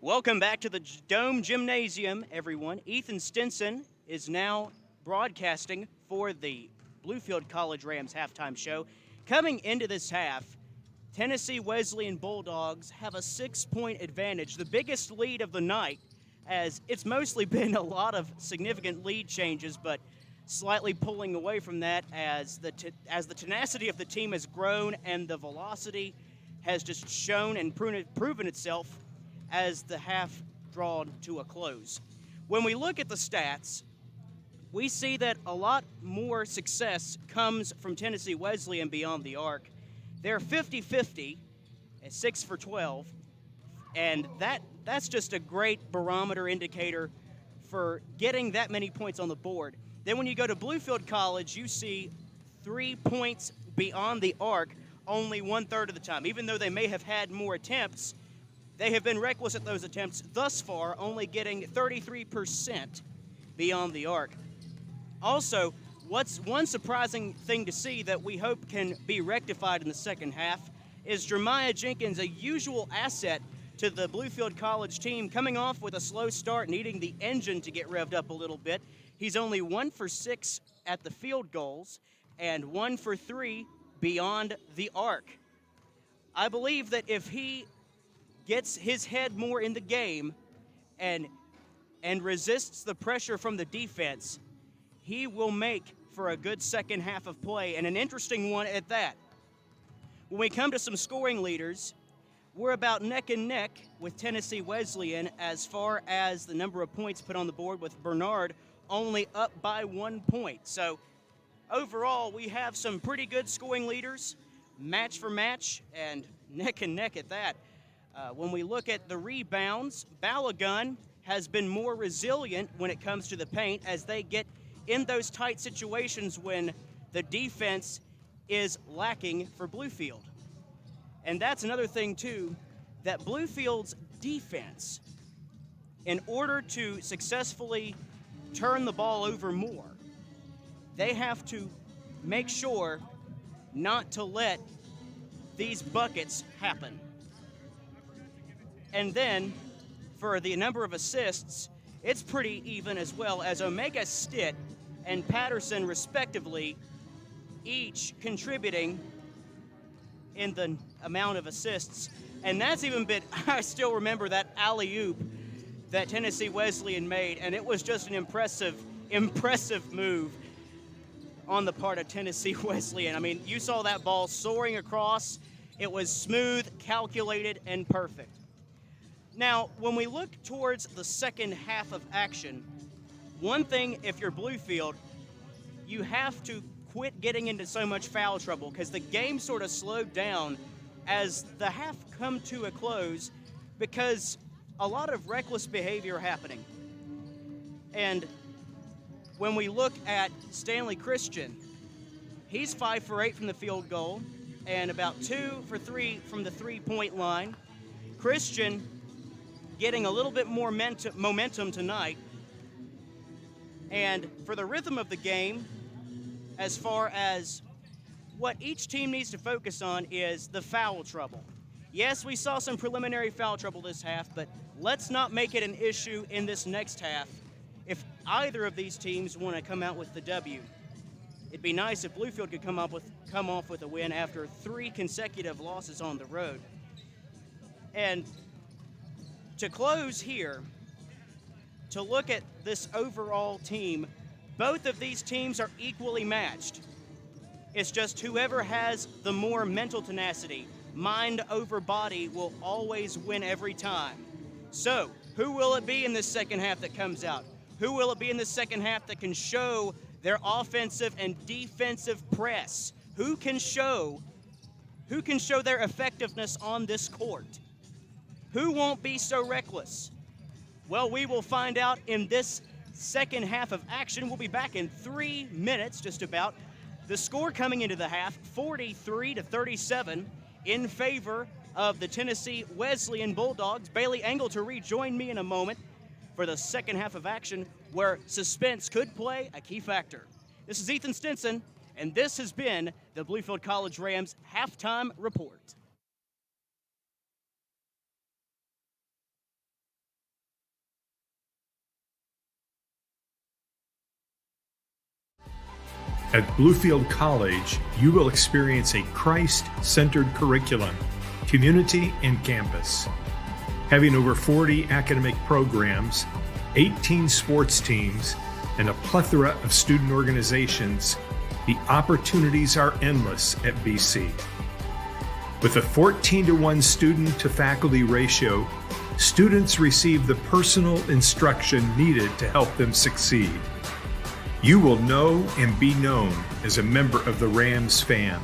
Welcome back to the Dome Gymnasium, everyone. Ethan Stinson is now broadcasting for the Bluefield College Rams halftime show. Coming into this half, Tennessee Wesleyan Bulldogs have a 6-point advantage, the biggest lead of the night, as it's mostly been a lot of significant lead changes, but slightly pulling away from that as the tenacity of the team has grown and the velocity has just shown and proven itself as the half drawn to a close. When we look at the stats, we see that a lot more success comes from Tennessee Wesleyan beyond the arc. They're 50-50 at 6 for 12, and that's just a great barometer indicator for getting that many points on the board. Then when you go to Bluefield College, you see 3 points beyond the arc only 1/3 of the time. Even though they may have had more attempts, they have been reckless at those attempts thus far, only getting 33% beyond the arc. Also, what's one surprising thing to see that we hope can be rectified in the second half is Jeremiah Jenkins, a usual asset to the Bluefield College team, coming off with a slow start, needing the engine to get revved up a little bit. He's only 1 for 6 at the field goals and 1 for 3 beyond the arc. I believe that if he gets his head more in the game and resists the pressure from the defense, he will make for a good second half of play, and an interesting one at that. When we come to some scoring leaders, we're about neck and neck with Tennessee Wesleyan as far as the number of points put on the board, with Bernard only up by 1 point. So overall, we have some pretty good scoring leaders, match for match, and neck and neck at that. When we look at the rebounds, Balagun has been more resilient when it comes to the paint as they get in those tight situations when the defense is lacking for Bluefield. And that's another thing, too, that Bluefield's defense, in order to successfully turn the ball over more, they have to make sure not to let these buckets happen. And then, for the number of assists, it's pretty even as well, as Omega Stitt and Patterson, respectively, each contributing in the amount of assists. And that's even been, I still remember that alley-oop that Tennessee Wesleyan made, and it was just an impressive move on the part of Tennessee Wesleyan. I mean, you saw that ball soaring across. It was smooth, calculated, and perfect. Now, when we look towards the second half of action, one thing, if you're Bluefield, you have to quit getting into so much foul trouble, because the game sort of slowed down as the half come to a close because a lot of reckless behavior happening. And when we look at Stanley Christian, he's 5 for 8 from the field goal and about 2 for 3 from the three-point line. Christian getting a little bit more momentum tonight. And for the rhythm of the game, as far as what each team needs to focus on, is the foul trouble. Yes, we saw some preliminary foul trouble this half, but let's not make it an issue in this next half if either of these teams want to come out with the W. It'd be nice if Bluefield could come off with a win after 3 consecutive losses on the road. And to close here, to look at this overall team, both of these teams are equally matched. It's just whoever has the more mental tenacity, mind over body, will always win every time. So, who will it be in this second half that comes out? Who will it be in the second half that can show their offensive and defensive press? Who can show their effectiveness on this court? Who won't be so reckless? Well, we will find out in this second half of action. We'll be back in 3 minutes, just about. The score coming into the half, 43-37 in favor of the Tennessee Wesleyan Bulldogs. Bailey Engel to rejoin me in a moment for the second half of action, where suspense could play a key factor. This is Ethan Stinson, and this has been the Bluefield College Rams Halftime Report. At Bluefield College, you will experience a Christ-centered curriculum, community, and campus. Having over 40 academic programs, 18 sports teams, and a plethora of student organizations, the opportunities are endless at BC. With a 14-to-1 student-to-faculty ratio, students receive the personal instruction needed to help them succeed. You will know and be known as a member of the Rams fam.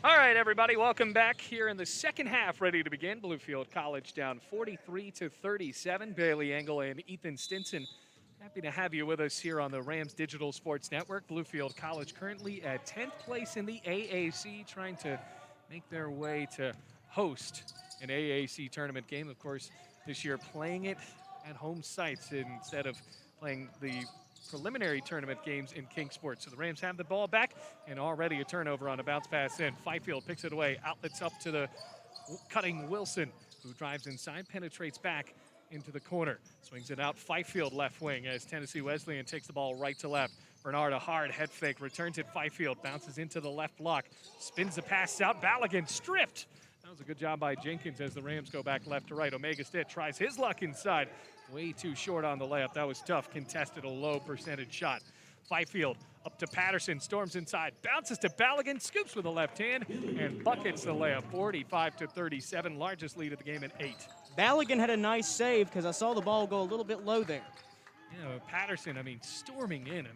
All right, everybody, welcome back here in the second half, ready to begin. Bluefield College down 43-37. Bailey Engel and Ethan Stinson, happy to have you with us here on the Rams Digital Sports Network. Bluefield College currently at 10th place in the AAC, trying to make their way to host an AAC tournament game. Of course, this year playing it at home sites instead of playing the preliminary tournament games in Kingsport. So the Rams have the ball back, and already a turnover on a bounce pass in. Fifield picks it away, outlets up to the cutting Wilson, who drives inside, penetrates back into the corner, swings it out Fifield left wing as Tennessee Wesleyan takes the ball right to left. Bernard, a hard head fake, returns it Fifield, bounces into the left block, spins the pass out, Balogun stripped. That was a good job by Jenkins as the Rams go back left to right. Omega Stitt tries his luck inside. Way too short on the layup. That was tough. Contested a low percentage shot. Fifield up to Patterson. Storms inside. Bounces to Balogun. Scoops with the left hand and buckets the layup. 45-37. Largest lead of the game at 8. Balogun had a nice save because I saw the ball go a little bit low there. You know, Patterson, storming in.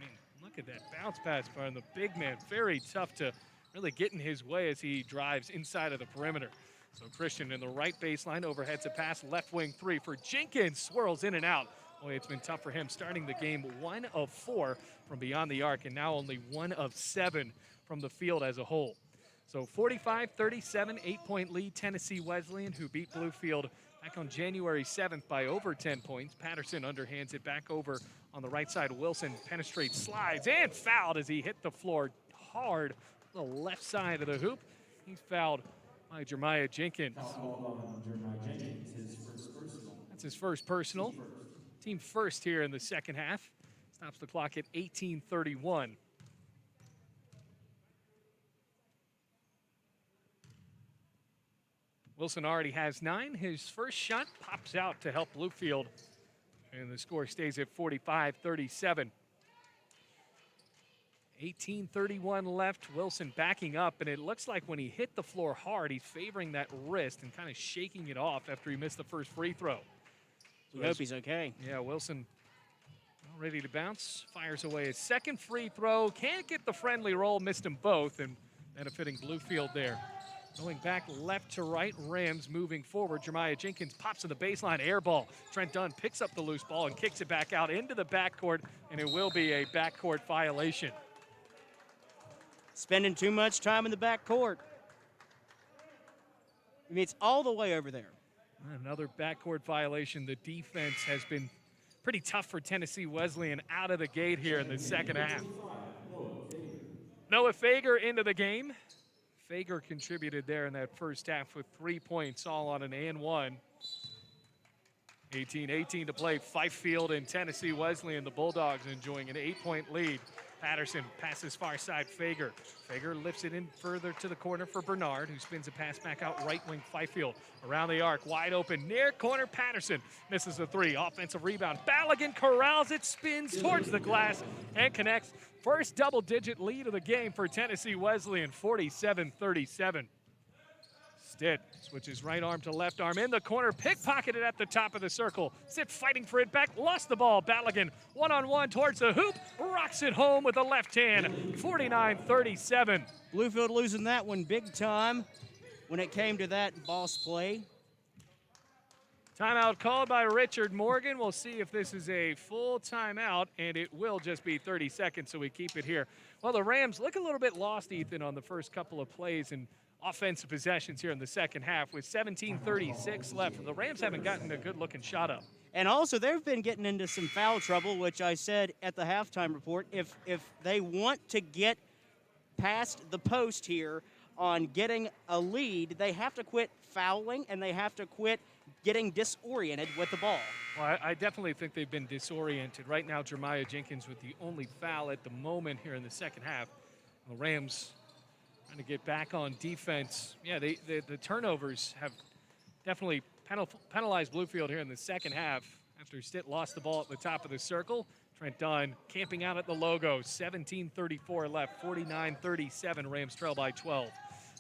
Look at that bounce pass from the big man. Very tough to really get in his way as he drives inside of the perimeter. So Christian in the right baseline, overheads a pass, left wing three for Jenkins, swirls in and out. Boy, it's been tough for him starting the game 1 of 4 from beyond the arc, and now only 1 of 7 from the field as a whole. So 45-37, 8-point lead, Tennessee Wesleyan, who beat Bluefield back on January 7th by over 10 points. Patterson underhands it back over on the right side. Wilson penetrates, slides, and fouled as he hit the floor hard on the left side of the hoop. He's fouled by Jeremiah Jenkins. That's his first personal. Team first here in the second half. Stops the clock at 18:31. Wilson already has 9. His first shot pops out to help Bluefield, and the score stays at 45-37. 18:31 left. Wilson backing up, and it looks like when he hit the floor hard, he's favoring that wrist and kind of shaking it off after he missed the first free throw. We hope he's okay. Yeah, Wilson ready to bounce. Fires away his second free throw. Can't get the friendly roll. Missed them both, and benefiting Bluefield there. Going back left to right, Rams moving forward. Jeremiah Jenkins pops to the baseline, air ball. Trent Dunn picks up the loose ball and kicks it back out into the backcourt, and it will be a backcourt violation. Spending too much time in the backcourt. I mean, it's all the way over there. Another backcourt violation. The defense has been pretty tough for Tennessee Wesleyan out of the gate here in the second half. Noah Fager into the game. Fager contributed there in that first half with 3 points, all on an and one. 18-18 to play. Fifield and Tennessee Wesleyan, the Bulldogs enjoying an 8-point lead. Patterson passes far side Fager. Fager lifts it in further to the corner for Bernard, who spins a pass back out right wing Fifield. Around the arc, wide open, near corner Patterson. Misses the three, offensive rebound. Balogun corrals it, spins towards the glass, and connects. First double-digit lead of the game for Tennessee Wesleyan, 47-37. Stitt switches right arm to left arm in the corner, pickpocketed at the top of the circle. Stitt fighting for it back, lost the ball. Balogun one-on-one towards the hoop, rocks it home with the left hand, 49-37. Bluefield losing that one big time when it came to that boss play. Timeout called by Richard Morgan. We'll see if this is a full timeout, and it will just be 30 seconds, so we keep it here. Well, the Rams look a little bit lost, Ethan, on the first couple of plays and offensive possessions here in the second half with 17:36 left. The Rams haven't gotten a good-looking shot up. And also, they've been getting into some foul trouble, which I said at the halftime report. If they want to get past the post here on getting a lead, they have to quit fouling and they have to quit getting disoriented with the ball. Well, I definitely think they've been disoriented. Right now, Jeremiah Jenkins with the only foul at the moment here in the second half. The Rams trying to get back on defense. Yeah, the turnovers have definitely penalized Bluefield here in the second half after Stitt lost the ball at the top of the circle. Trent Dunn camping out at the logo. 17:34 left, 49-37. Rams trail by 12.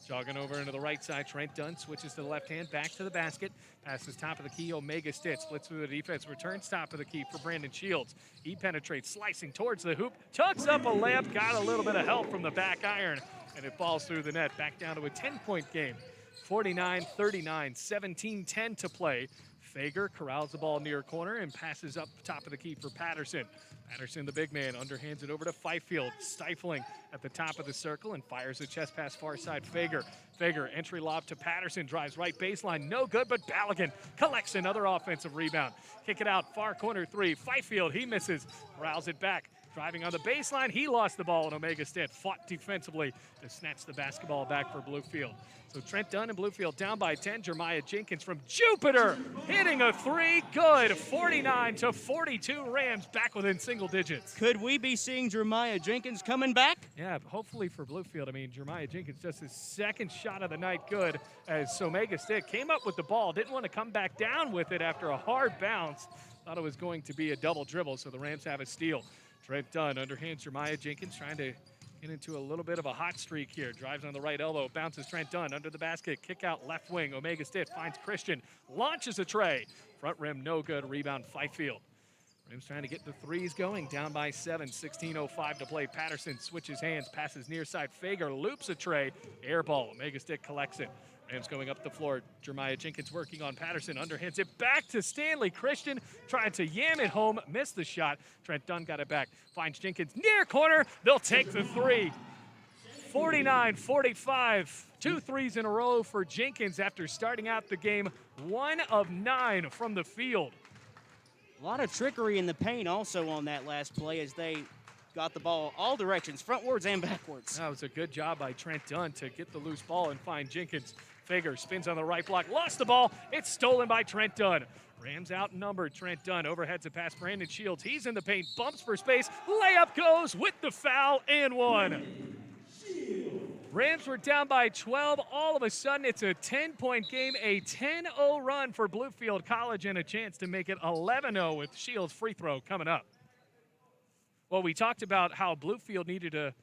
Jogging over into the right side, Trent Dunn switches to the left hand, back to the basket. Passes top of the key, Omega Stitt splits through the defense, returns top of the key for Brandon Shields. He penetrates, slicing towards the hoop, tucks up a layup, got a little bit of help from the back iron, and it falls through the net. Back down to a 10-point game. 49-39, 17-10 to play. Fager corrals the ball near corner and passes up top of the key for Patterson. Patterson, the big man, underhands it over to Fifield, stifling at the top of the circle and fires a chest pass far side. Fager, entry lob to Patterson, drives right baseline, no good, but Balogun collects another offensive rebound. Kick it out, far corner three. Fifield, he misses, corrals it back. Driving on the baseline, he lost the ball, and Omega Stitt fought defensively to snatch the basketball back for Bluefield. So Trent Dunn and Bluefield down by 10. Jeremiah Jenkins from Jupiter hitting a three. Good. 49-42. Rams back within single digits. Could we be seeing Jeremiah Jenkins coming back? Yeah, hopefully for Bluefield. I mean, Jeremiah Jenkins just his second shot of the night good as Omega Stitt came up with the ball. Didn't want to come back down with it after a hard bounce. Thought it was going to be a double dribble, so the Rams have a steal. Trent Dunn underhands Jeremiah Jenkins, trying to get into a little bit of a hot streak here. Drives on the right elbow, bounces Trent Dunn under the basket, kick out left wing. Omega Stitt finds Christian, launches a tray. Front rim, no good. Rebound, Fifield. Rams trying to get the threes going, down by 7, 16:05 to play. Patterson switches hands, passes near side. Fager loops a tray, air ball. Omega Stitt collects it. Rams going up the floor. Jeremiah Jenkins working on Patterson. Underhands it back to Stanley Christian. Trying to yam it home. Missed the shot. Trent Dunn got it back. Finds Jenkins near corner. They'll take the three. 49-45. 2 threes in a row for Jenkins after starting out the game 1 of 9 from the field. A lot of trickery in the paint also on that last play as they got the ball all directions, frontwards and backwards. That was a good job by Trent Dunn to get the loose ball and find Jenkins. Fager spins on the right block, lost the ball. It's stolen by Trent Dunn. Rams outnumbered. Trent Dunn overheads it past Brandon Shields. He's in the paint, bumps for space. Layup goes with the foul and one. Rams were down by 12. All of a sudden, it's a 10-point game, a 10-0 run for Bluefield College, and a chance to make it 11-0 with Shields' free throw coming up. Well, we talked about how Bluefield needed to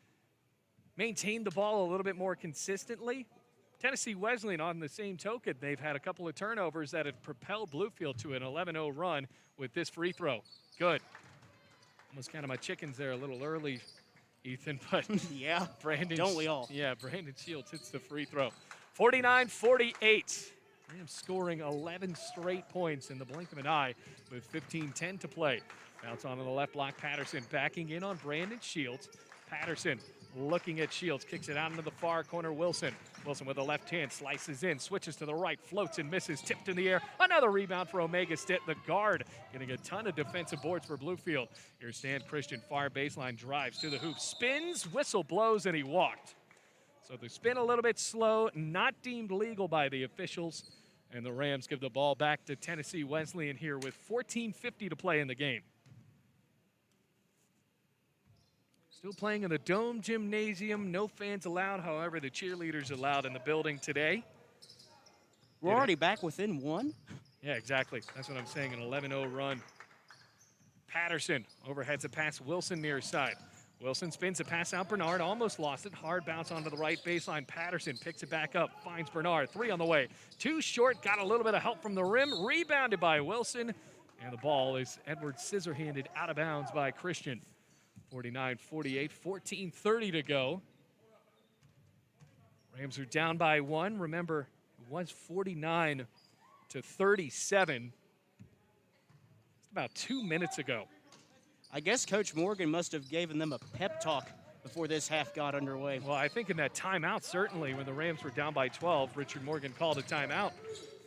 maintain the ball a little bit more consistently. Tennessee Wesleyan, on the same token, they've had a couple of turnovers that have propelled Bluefield to an 11-0 run with this free throw. Good. Almost kind of my chickens there a little early, Ethan, but Yeah, Brandon, don't we all? Yeah, Brandon Shields hits the free throw. 49-48. Rams scoring 11 straight points in the blink of an eye with 15:10 to play. Bounce onto the left block. Patterson backing in on Brandon Shields. Patterson looking at Shields, kicks it out into the far corner. Wilson with a left hand, slices in, switches to the right, floats and misses, tipped in the air. Another rebound for Omega Stitt. The guard getting a ton of defensive boards for Bluefield. Here's Stan Christian, far baseline, drives to the hoop, spins, whistle blows, and he walked. So the spin a little bit slow, not deemed legal by the officials. And the Rams give the ball back to Tennessee Wesleyan here with 14:50 to play in the game. Still playing in the Dome Gymnasium. No fans allowed. However, the cheerleaders allowed in the building today. We're already back within one? Yeah, exactly. That's what I'm saying, an 11-0 run. Patterson overheads a pass. Wilson near side. Wilson spins a pass out. Bernard almost lost it. Hard bounce onto the right baseline. Patterson picks it back up. Finds Bernard. 3 on the way. 2 short. Got a little bit of help from the rim. Rebounded by Wilson. And the ball is Edwards scissor-handed out of bounds by Christian. 49-48, 14:30 to go. Rams are down by 1. Remember, it was 49-37 just about 2 minutes ago. I guess Coach Morgan must have given them a pep talk before this half got underway. Well, I think in that timeout, certainly, when the Rams were down by 12, Richard Morgan called a timeout.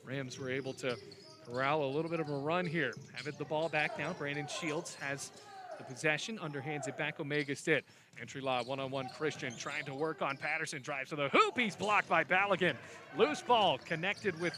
Rams were able to corral a little bit of a run here. Have it the ball back now. Brandon Shields has the possession, underhands it back. Omega Stitt. Entry law, one-on-one Christian trying to work on Patterson. Drives to the hoop. He's blocked by Balogun. Loose ball connected with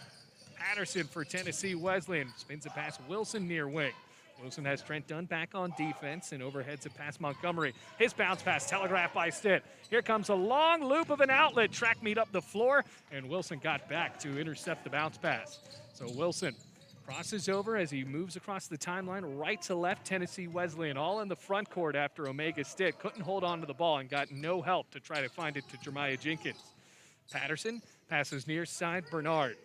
Patterson for Tennessee Wesleyan. Spins a pass. Wilson near wing. Wilson has Trent Dunn back on defense and overheads it past Montgomery. His bounce pass telegraphed by Stitt. Here comes a long loop of an outlet. Track meet up the floor, and Wilson got back to intercept the bounce pass. So Wilson crosses over as he moves across the timeline, right to left. Tennessee Wesleyan all in the front court after Omega Stitt couldn't hold on to the ball and got no help to try to find it to Jeremiah Jenkins. Patterson passes near side. Bernard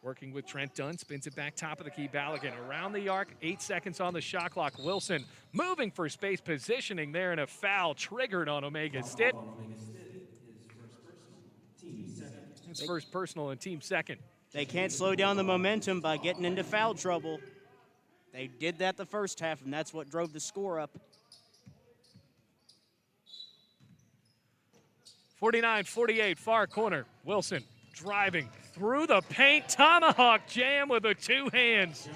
working with Trent Dunn, spins it back top of the key. Balogun around the arc, 8 seconds on the shot clock. Wilson moving for space, positioning there, and a foul triggered on Omega Stitt. His first personal and team second. They can't slow down the momentum by getting into foul trouble. They did that the first half, and that's what drove the score up. 49-48, far corner. Wilson driving through the paint. Tomahawk jam with the 2 hands.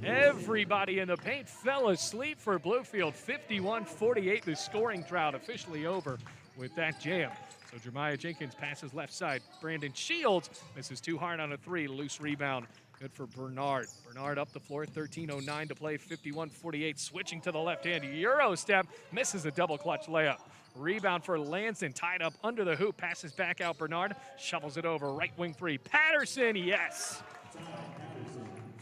Everybody in the paint fell asleep for Bluefield. 51-48, the scoring drought officially over with that jam. So Jeremiah Jenkins passes left side. Brandon Shields misses too hard on a 3. Loose rebound. Good for Bernard. Bernard up the floor. 13:09 to play. 51-48. Switching to the left hand. Euro step. Misses a double clutch layup. Rebound for Lanston. Tied up under the hoop. Passes back out. Bernard shovels it over. Right wing 3. Patterson. Yes.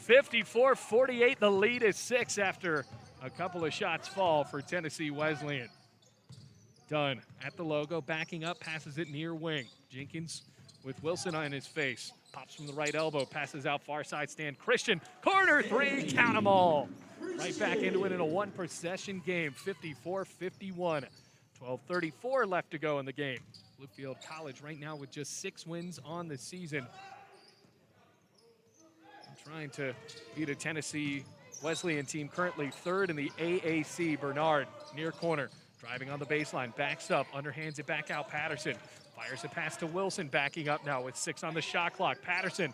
54-48. The lead is 6 after a couple of shots fall for Tennessee Wesleyan. Dunn at the logo, backing up, passes it near wing. Jenkins with Wilson on his face. Pops from the right elbow, passes out far side stand. Christian, corner 3, count them all. Right back into it in a 1-possession game, 54-51. 12:34 left to go in the game. Bluefield College right now with just 6 wins on the season. And trying to beat a Tennessee Wesleyan team currently 3rd in the AAC. Bernard near corner. Driving on the baseline, backs up, underhands it back out. Patterson fires a pass to Wilson, backing up now with 6 on the shot clock. Patterson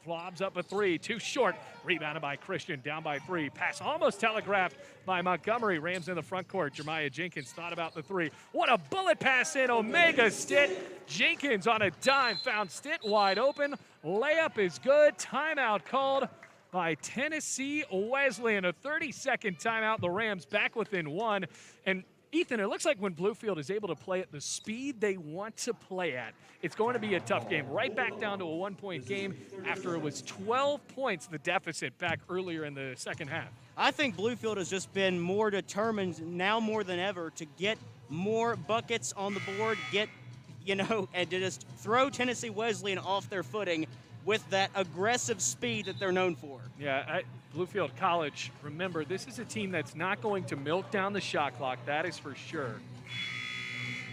flobs up a 3, too short. Rebounded by Christian, down by 3. Pass almost telegraphed by Montgomery. Rams in the front court. Jeremiah Jenkins thought about the 3. What a bullet pass in. Omega Stitt. Jenkins on a dime found Stitt wide open. Layup is good. Timeout called by Tennessee Wesleyan. A 30-second timeout. The Rams back within 1. And Ethan, it looks like when Bluefield is able to play at the speed they want to play at, it's going to be a tough game. Right back down to a 1-point game after it was 12 points the deficit back earlier in the second half. I think Bluefield has just been more determined now more than ever to get more buckets on the board, get, and to just throw Tennessee Wesleyan off their footing with that aggressive speed that they're known for. Yeah, Bluefield College, remember, this is a team that's not going to milk down the shot clock, that is for sure.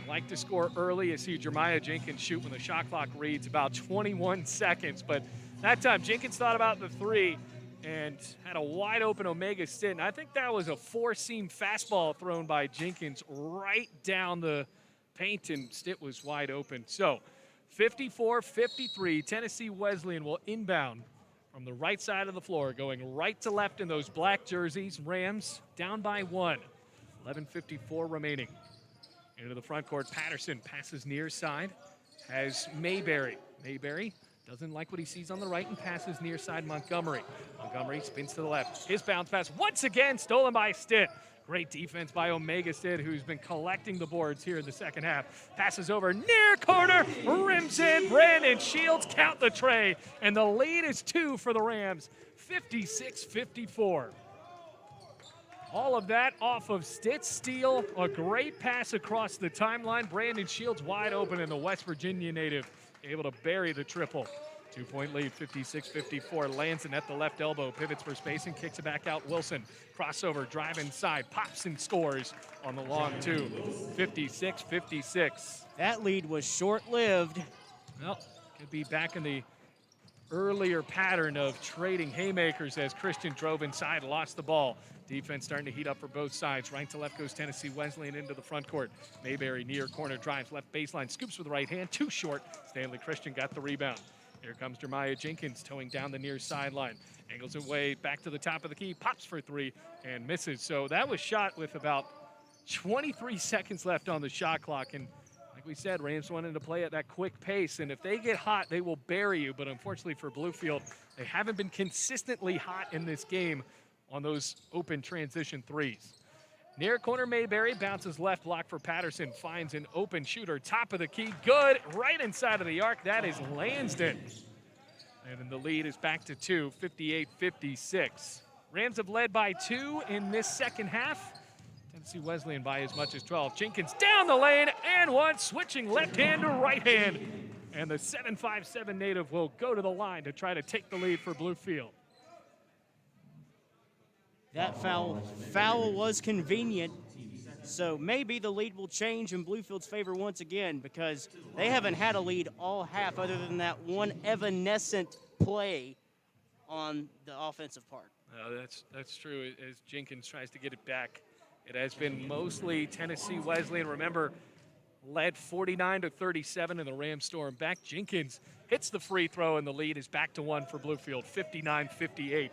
Like to score early. You see Jeremiah Jenkins shoot when the shot clock reads about 21 seconds. But that time, Jenkins thought about the three and had a wide open Omega Stitt. And I think that was a four-seam fastball thrown by Jenkins right down the paint, and Stitt was wide open. So 54-53, Tennessee Wesleyan will inbound from the right side of the floor, going right to left in those black jerseys. Rams down by 1. 11:54 remaining. Into the front court, Patterson passes near side, has Mayberry. Mayberry doesn't like what he sees on the right and passes near side Montgomery. Montgomery spins to the left. His bounce pass once again stolen by Stitt. Great defense by Omega Stitt, who's been collecting the boards here in the second half. Passes over near corner, rims in. Brandon Shields count the tray, and the lead is 2 for the Rams, 56-54. All of that off of Stitt's steal. A great pass across the timeline. Brandon Shields wide open, and the West Virginia native able to bury the triple. 2-point lead, 56-54. Lanson at the left elbow, pivots for space and kicks it back out. Wilson, crossover, drive inside, pops and scores on the long two. 56-56. That lead was short-lived. Well, could be back in the earlier pattern of trading haymakers as Christian drove inside, lost the ball. Defense starting to heat up for both sides. Right to left goes Tennessee Wesleyan into the front court. Mayberry near corner drives left baseline, scoops with the right hand, too short. Stanley Christian got the rebound. Here comes Jeremiah Jenkins towing down the near sideline. Angles away back to the top of the key, pops for three and misses. So that was shot with about 23 seconds left on the shot clock. And like we said, Rams wanted to play at that quick pace, and if they get hot, they will bury you. But unfortunately for Bluefield, they haven't been consistently hot in this game on those open transition threes. Near corner, Mayberry bounces left, block for Patterson, finds an open shooter, top of the key, good, right inside of the arc. That is Lansden. And then the lead is back to 2, 58-56. Rams have led by 2 in this second half. Tennessee Wesleyan by as much as 12. Jenkins down the lane and one, switching left hand to right hand. And the 7'5" native will go to the line to try to take the lead for Bluefield. That foul was convenient, so maybe the lead will change in Bluefield's favor once again, because they haven't had a lead all half other than that one evanescent play on the offensive part. That's true. As Jenkins tries to get it back, it has been mostly Tennessee Wesleyan. Remember, led 49-37 in the Rams storm back. Jenkins hits the free throw, and the lead is back to 1 for Bluefield, 59-58.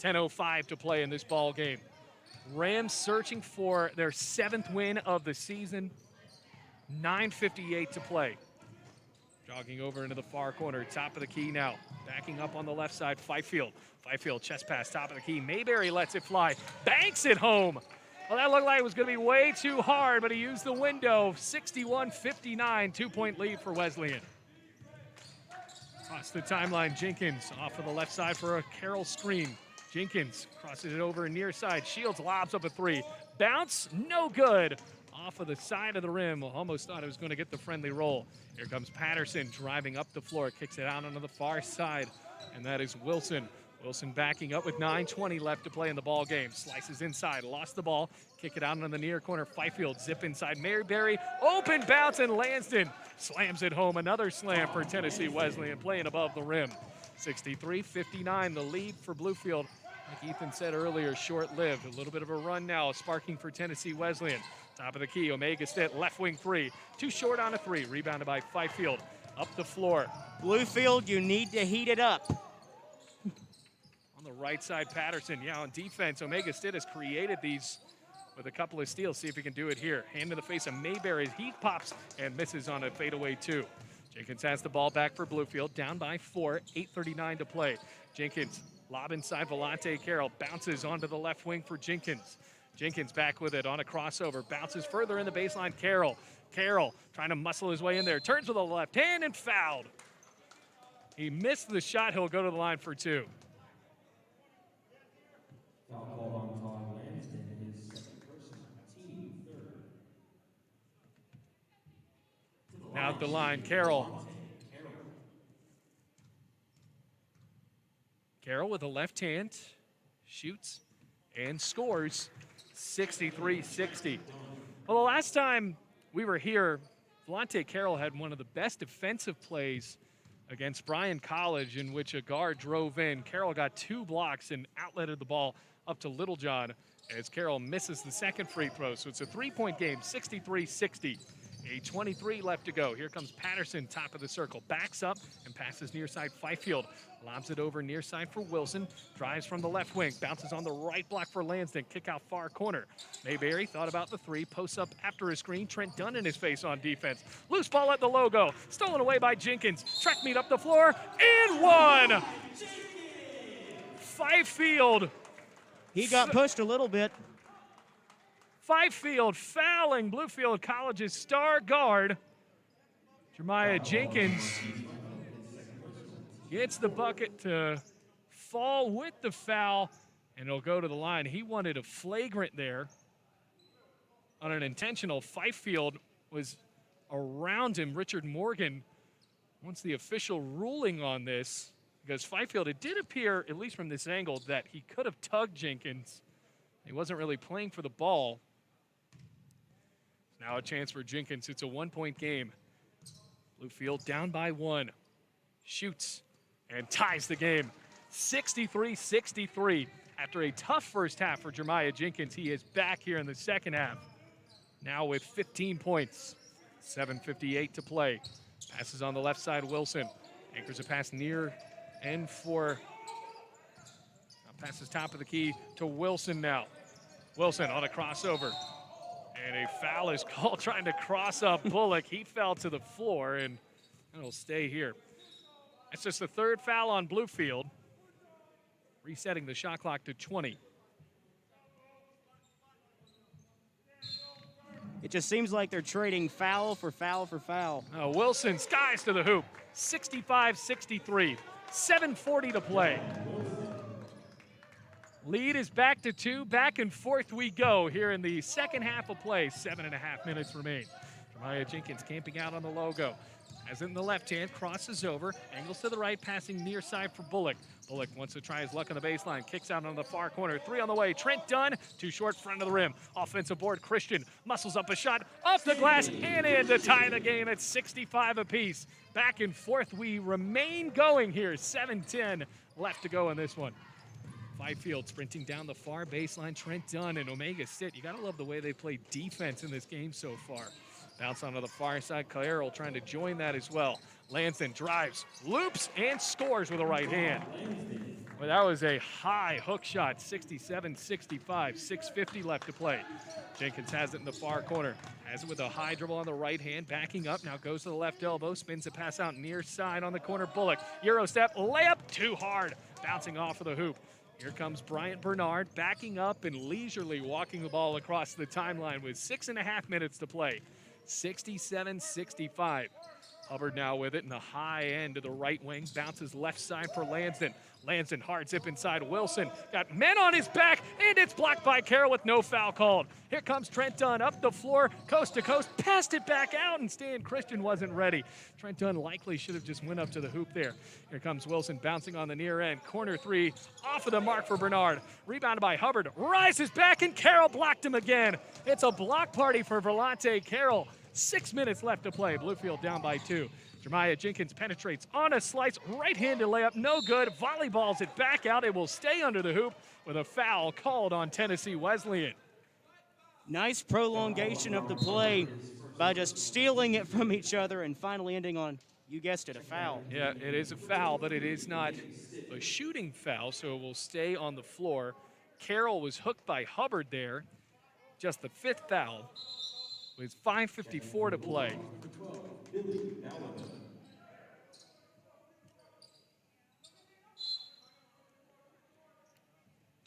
10:05 to play in this ball game. Rams searching for their 7th win of the season. 9:58 to play. Jogging over into the far corner, top of the key now. Backing up on the left side, Fifield. Fifield chest pass, top of the key. Mayberry lets it fly, banks it home. Well, that looked like it was going to be way too hard, but he used the window. 61-59, 2-point lead for Wesleyan. Across the timeline, Jenkins off of the left side for a Carroll screen. Jenkins crosses it over near side. Shields lobs up a three. Bounce, no good. Off of the side of the rim. Almost thought it was going to get the friendly roll. Here comes Patterson driving up the floor. Kicks it out onto the far side. And that is Wilson. Wilson backing up with 9:20 left to play in the ball game. Slices inside, lost the ball. Kick it out into the near corner. Fifield zip inside. Mayberry, open bounce, and Lansden slams it home. Another slam for Tennessee Wesleyan, playing above the rim. 63-59, the lead for Bluefield. Like Ethan said earlier, short-lived. A little bit of a run now, sparking for Tennessee Wesleyan. Top of the key, Omega Stitt, left wing three. Too short on a three, rebounded by Fifield. Up the floor. Bluefield, you need to heat it up. On the right side, Patterson. Yeah, on defense, Omega Stitt has created these with a couple of steals. See if he can do it here. Hand in the face of Mayberry. He pops and misses on a fadeaway two. Jenkins has the ball back for Bluefield, down by 4, 8:39 to play. Jenkins, lob inside Volante Carroll, bounces onto the left wing for Jenkins. Jenkins back with it on a crossover, bounces further in the baseline, Carroll. Carroll trying to muscle his way in there, turns with the left hand and fouled. He missed the shot, he'll go to the line for 2. Now at the line, Carroll. Carroll with a left hand, shoots and scores 63-60. Well, the last time we were here, Volante Carroll had one of the best defensive plays against Bryan College in which a guard drove in. Carroll got 2 blocks and outletted the ball up to Littlejohn as Carroll misses the second free throw. So it's a 3-point game, 63-60. A 23 left to go. Here comes Patterson, top of the circle. Backs up and passes near side Fifield. Lobs it over near side for Wilson. Drives from the left wing. Bounces on the right block for Lansden. Kick out far corner. Mayberry thought about the 3. Posts up after a screen. Trent Dunn in his face on defense. Loose ball at the logo. Stolen away by Jenkins. Track meet up the floor. And one! Fifield. He got pushed a little bit. Fifield fouling Bluefield College's star guard. Jeremiah Jenkins gets the bucket to fall with the foul, and it'll go to the line. He wanted a flagrant there on an intentional. Fifield was around him. Richard Morgan wants the official ruling on this because Fifield, it did appear, at least from this angle, that he could have tugged Jenkins. He wasn't really playing for the ball. Now a chance for Jenkins. It's a 1-point game. Bluefield down by 1. Shoots and ties the game. 63-63. After a tough first half for Jeremiah Jenkins, he is back here in the second half. Now with 15 points. 7:58 to play. Passes on the left side, Wilson. Anchors a pass near end for. Passes top of the key to Wilson now. Wilson on a crossover. And a foul is called trying to cross up Bullock. He fell to the floor, and it'll stay here. That's just the 3rd foul on Bluefield, resetting the shot clock to 20. It just seems like they're trading foul for foul for foul. Wilson skies to the hoop, 65-63, 7:40 to play. Lead is back to 2. Back and forth we go here in the second half of play. 7.5 minutes remain. Jeremiah Jenkins camping out on the logo. As in the left hand, crosses over, angles to the right, passing near side for Bullock. Bullock wants to try his luck on the baseline, kicks out on the far corner. 3 on the way. Trent Dunn, too short, front of the rim. Offensive board, Christian muscles up a shot, off the glass, and in to tie the game at 65 apiece. Back and forth we remain going here. 7:10 left to go in this one. Fifield sprinting down the far baseline. Trent Dunn and Omega sit. You got to love the way they play defense in this game so far. Bounce onto the far side. Carroll trying to join that as well. Lansden drives, loops, and scores with a right hand. Well, that was a high hook shot, 67-65, 6:50 left to play. Jenkins has it in the far corner. Has it with a high dribble on the right hand, backing up, now goes to the left elbow, spins a pass out near side on the corner. Bullock, Euro step, layup, too hard, bouncing off of the hoop. Here comes Bryant Bernard backing up and leisurely walking the ball across the timeline with 6.5 minutes to play. 67-65. Hubbard now with it in the high end of the right wing. Bounces left side for Lansden. Lansden hard zip inside Wilson. Got men on his back, and it's blocked by Carroll with no foul called. Here comes Trent Dunn up the floor, coast to coast, passed it back out, and Stan Christian wasn't ready. Trent Dunn likely should have just went up to the hoop there. Here comes Wilson bouncing on the near end. Corner 3, off of the mark for Bernard. Rebounded by Hubbard, rises back, and Carroll blocked him again. It's a block party for Volante Carroll. 6 minutes left to play. Bluefield down by 2. Jeremiah Jenkins penetrates on a slice, right-handed layup, no good. Volleyballs it back out. It will stay under the hoop with a foul called on Tennessee Wesleyan. Nice prolongation of the play by just stealing it from each other and finally ending on, you guessed it, a foul. Yeah, it is a foul, but it is not a shooting foul, so it will stay on the floor. Carroll was hooked by Hubbard there. Just the 5th foul with 5:54 to play.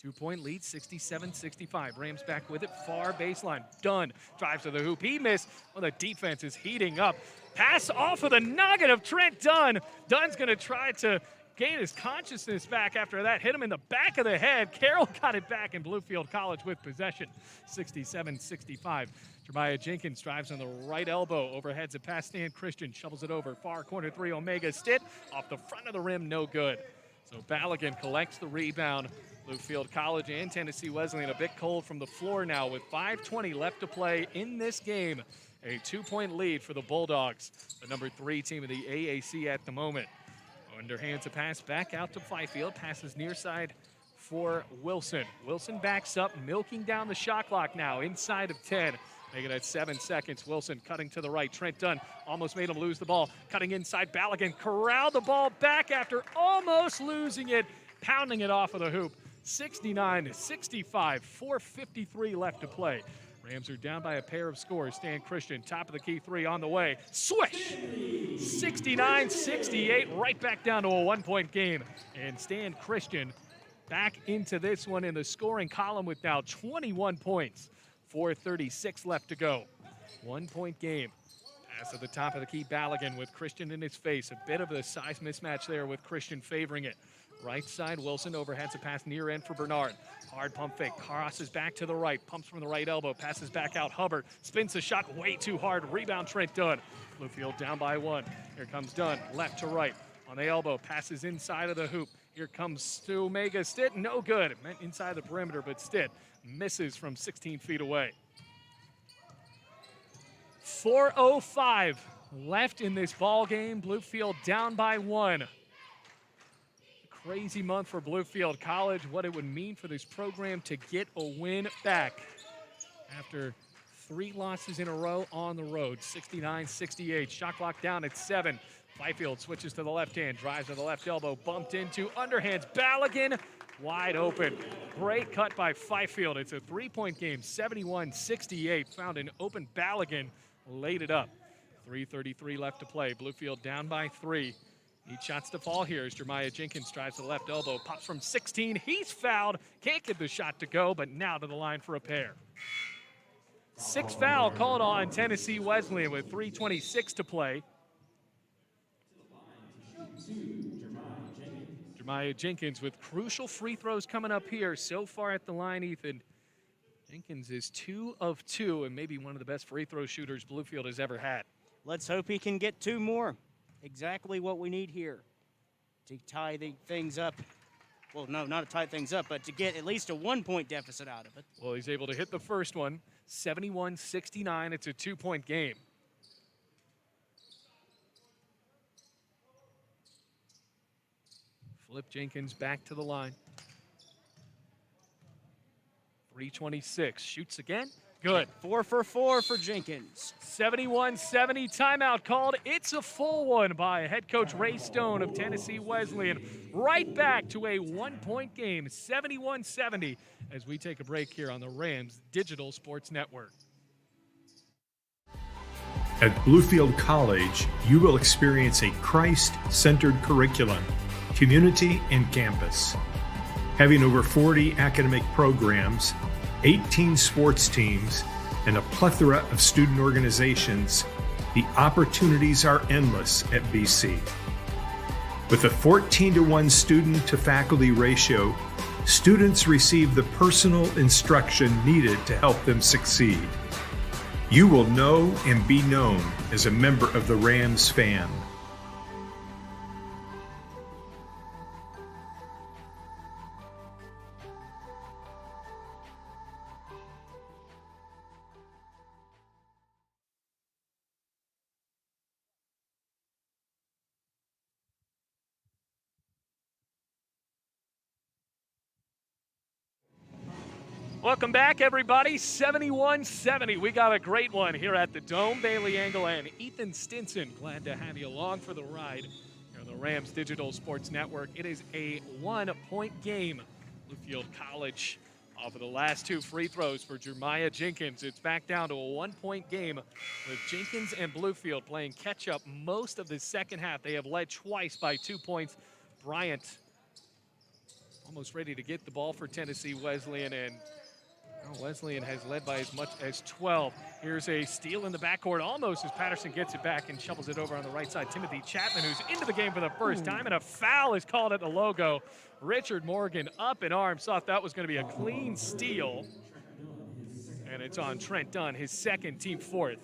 2-point lead, 67-65. Rams back with it, far baseline. Dunn drives to the hoop. He missed. Well, the defense is heating up. Pass off of the noggin of Trent Dunn. Dunn's going to try to gain his consciousness back after that. Hit him in the back of the head. Carroll got it back, and Bluefield College with possession, 67-65. Jeremiah Jenkins drives on the right elbow, overheads it past Stan Christian, shovels it over, far corner three, Omega Stitt, off the front of the rim, no good. So Balogun collects the rebound. Bluefield College and Tennessee Wesleyan a bit cold from the floor now with 5:20 left to play in this game. A 2-point lead for the Bulldogs, the number 3 team of the AAC at the moment. Underhands a pass back out to Bluefield, passes near side for Wilson. Wilson backs up, milking down the shot clock now, inside of 10. Make it at 7 seconds. Wilson cutting to the right. Trent Dunn almost made him lose the ball. Cutting inside, Balogun corralled the ball back after almost losing it, pounding it off of the hoop. 69-65, 4:53 left to play. Rams are down by a pair of scores. Stan Christian, top of the key three on the way. Swish! 69-68, right back down to a 1-point game. And Stan Christian back into this one in the scoring column with now 21 points. 4:36 left to go. 1-point game. Pass at the top of the key, Balogun with Christian in his face. A bit of a size mismatch there with Christian favoring it. Right side, Wilson overheads a pass near end for Bernard. Hard pump fake, crosses back to the right, pumps from the right elbow, passes back out. Hubbard spins the shot way too hard. Rebound, Trent Dunn. Bluefield down by 1. Here comes Dunn, left to right. On the elbow, passes inside of the hoop. Here comes Omega Stitt, no good. It meant inside the perimeter, but Stitt misses from 16 feet away. 4:05 left in this ball game. Bluefield down by 1. Crazy month for Bluefield College, what it would mean for this program to get a win back after 3 losses in a row on the road. 69-68, shot clock down at 7. Bluefield switches to the left hand, drives to the left elbow, bumped into, underhands, Balogun wide open. Great cut by Bluefield. It's a 3-point game, 71-68. Found an open Balogun, laid it up. 3:33 left to play. Bluefield down by 3. Need shots to fall here as Jeremiah Jenkins drives to the left elbow, pops from 16. He's fouled, can't get the shot to go, but now to the line for a pair. 6th foul called on Tennessee Wesleyan with 3:26 to play. Jeremiah Jenkins with crucial free throws coming up here. So far at the line, Ethan, Jenkins is 2 of 2 and maybe one of the best free throw shooters Bluefield has ever had. Let's hope he can get 2 more. Exactly what we need here to tie the things up. Well, no, not to tie things up, but to get at least a 1-point deficit out of it. Well, he's able to hit the first one, 71-69. It's a 2-point game. Flip Jenkins back to the line. 3:26, shoots again. Good. 4 for 4 for Jenkins. 71-70 timeout called. It's a full one by head coach Ray Stone of Tennessee Wesleyan. Right back to a 1-point game, 71-70, as we take a break here on the Rams Digital Sports Network. At Bluefield College, you will experience a Christ-centered curriculum, community, and campus. Having over 40 academic programs, 18 sports teams, and a plethora of student organizations, the opportunities are endless at BC. With a 14-to-1 student-to-faculty ratio, students receive the personal instruction needed to help them succeed. You will know and be known as a member of the Rams fan. Welcome back, everybody. 71-70. We got a great one here at the Dome. Bailey Angle and Ethan Stinson. Glad to have you along for the ride here on the Rams Digital Sports Network. It is a 1-point game. Bluefield College off of the last 2 free throws for Jeremiah Jenkins. It's back down to a 1-point game with Jenkins and Bluefield playing catch-up most of the second half. They have led twice by 2 points. Bryant almost ready to get the ball for Tennessee Wesleyan, and Well, Wesleyan has led by as much as 12. Here's a steal in the backcourt almost as Patterson gets it back and shovels it over on the right side. Timothy Chapman, who's into the game for the first time, and a foul is called at the logo. Richard Morgan up in arms, thought that was going to be a clean steal. And it's on Trent Dunn, his second, team fourth.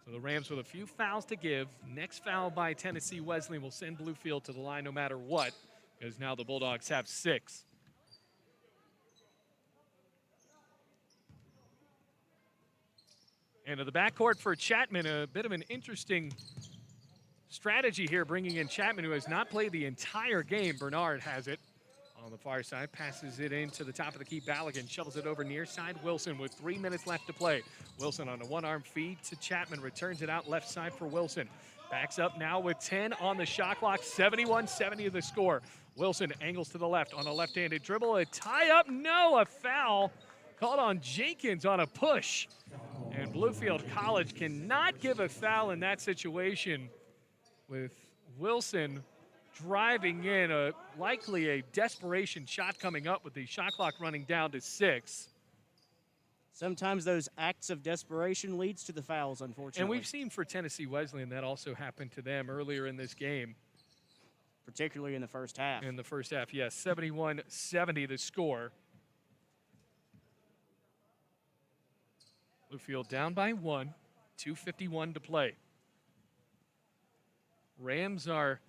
So the Rams with a few fouls to give. Next foul by Tennessee Wesleyan will send Bluefield to the line no matter what, because now the Bulldogs have 6. And to the backcourt for Chapman, a bit of an interesting strategy here, bringing in Chapman, who has not played the entire game. Bernard has it on the far side, passes it into the top of the key. Balogun shovels it over near side. Wilson with 3 minutes left to play. Wilson on a one-arm feed to Chapman, returns it out left side for Wilson. Backs up now with 10 on the shot clock, 71-70 the score. Wilson angles to the left on a left-handed dribble. A tie-up, no, a foul called on Jenkins on a push. And Bluefield College cannot give a foul in that situation, with Wilson driving in, likely a desperation shot coming up with the shot clock running down to 6. Sometimes those acts of desperation leads to the fouls, unfortunately. And we've seen for Tennessee Wesleyan that also happened to them earlier in this game. Particularly in the first half. In the first half, yes. 71-70 the score. Bluefield down by 1, 2:51 to play. Rams are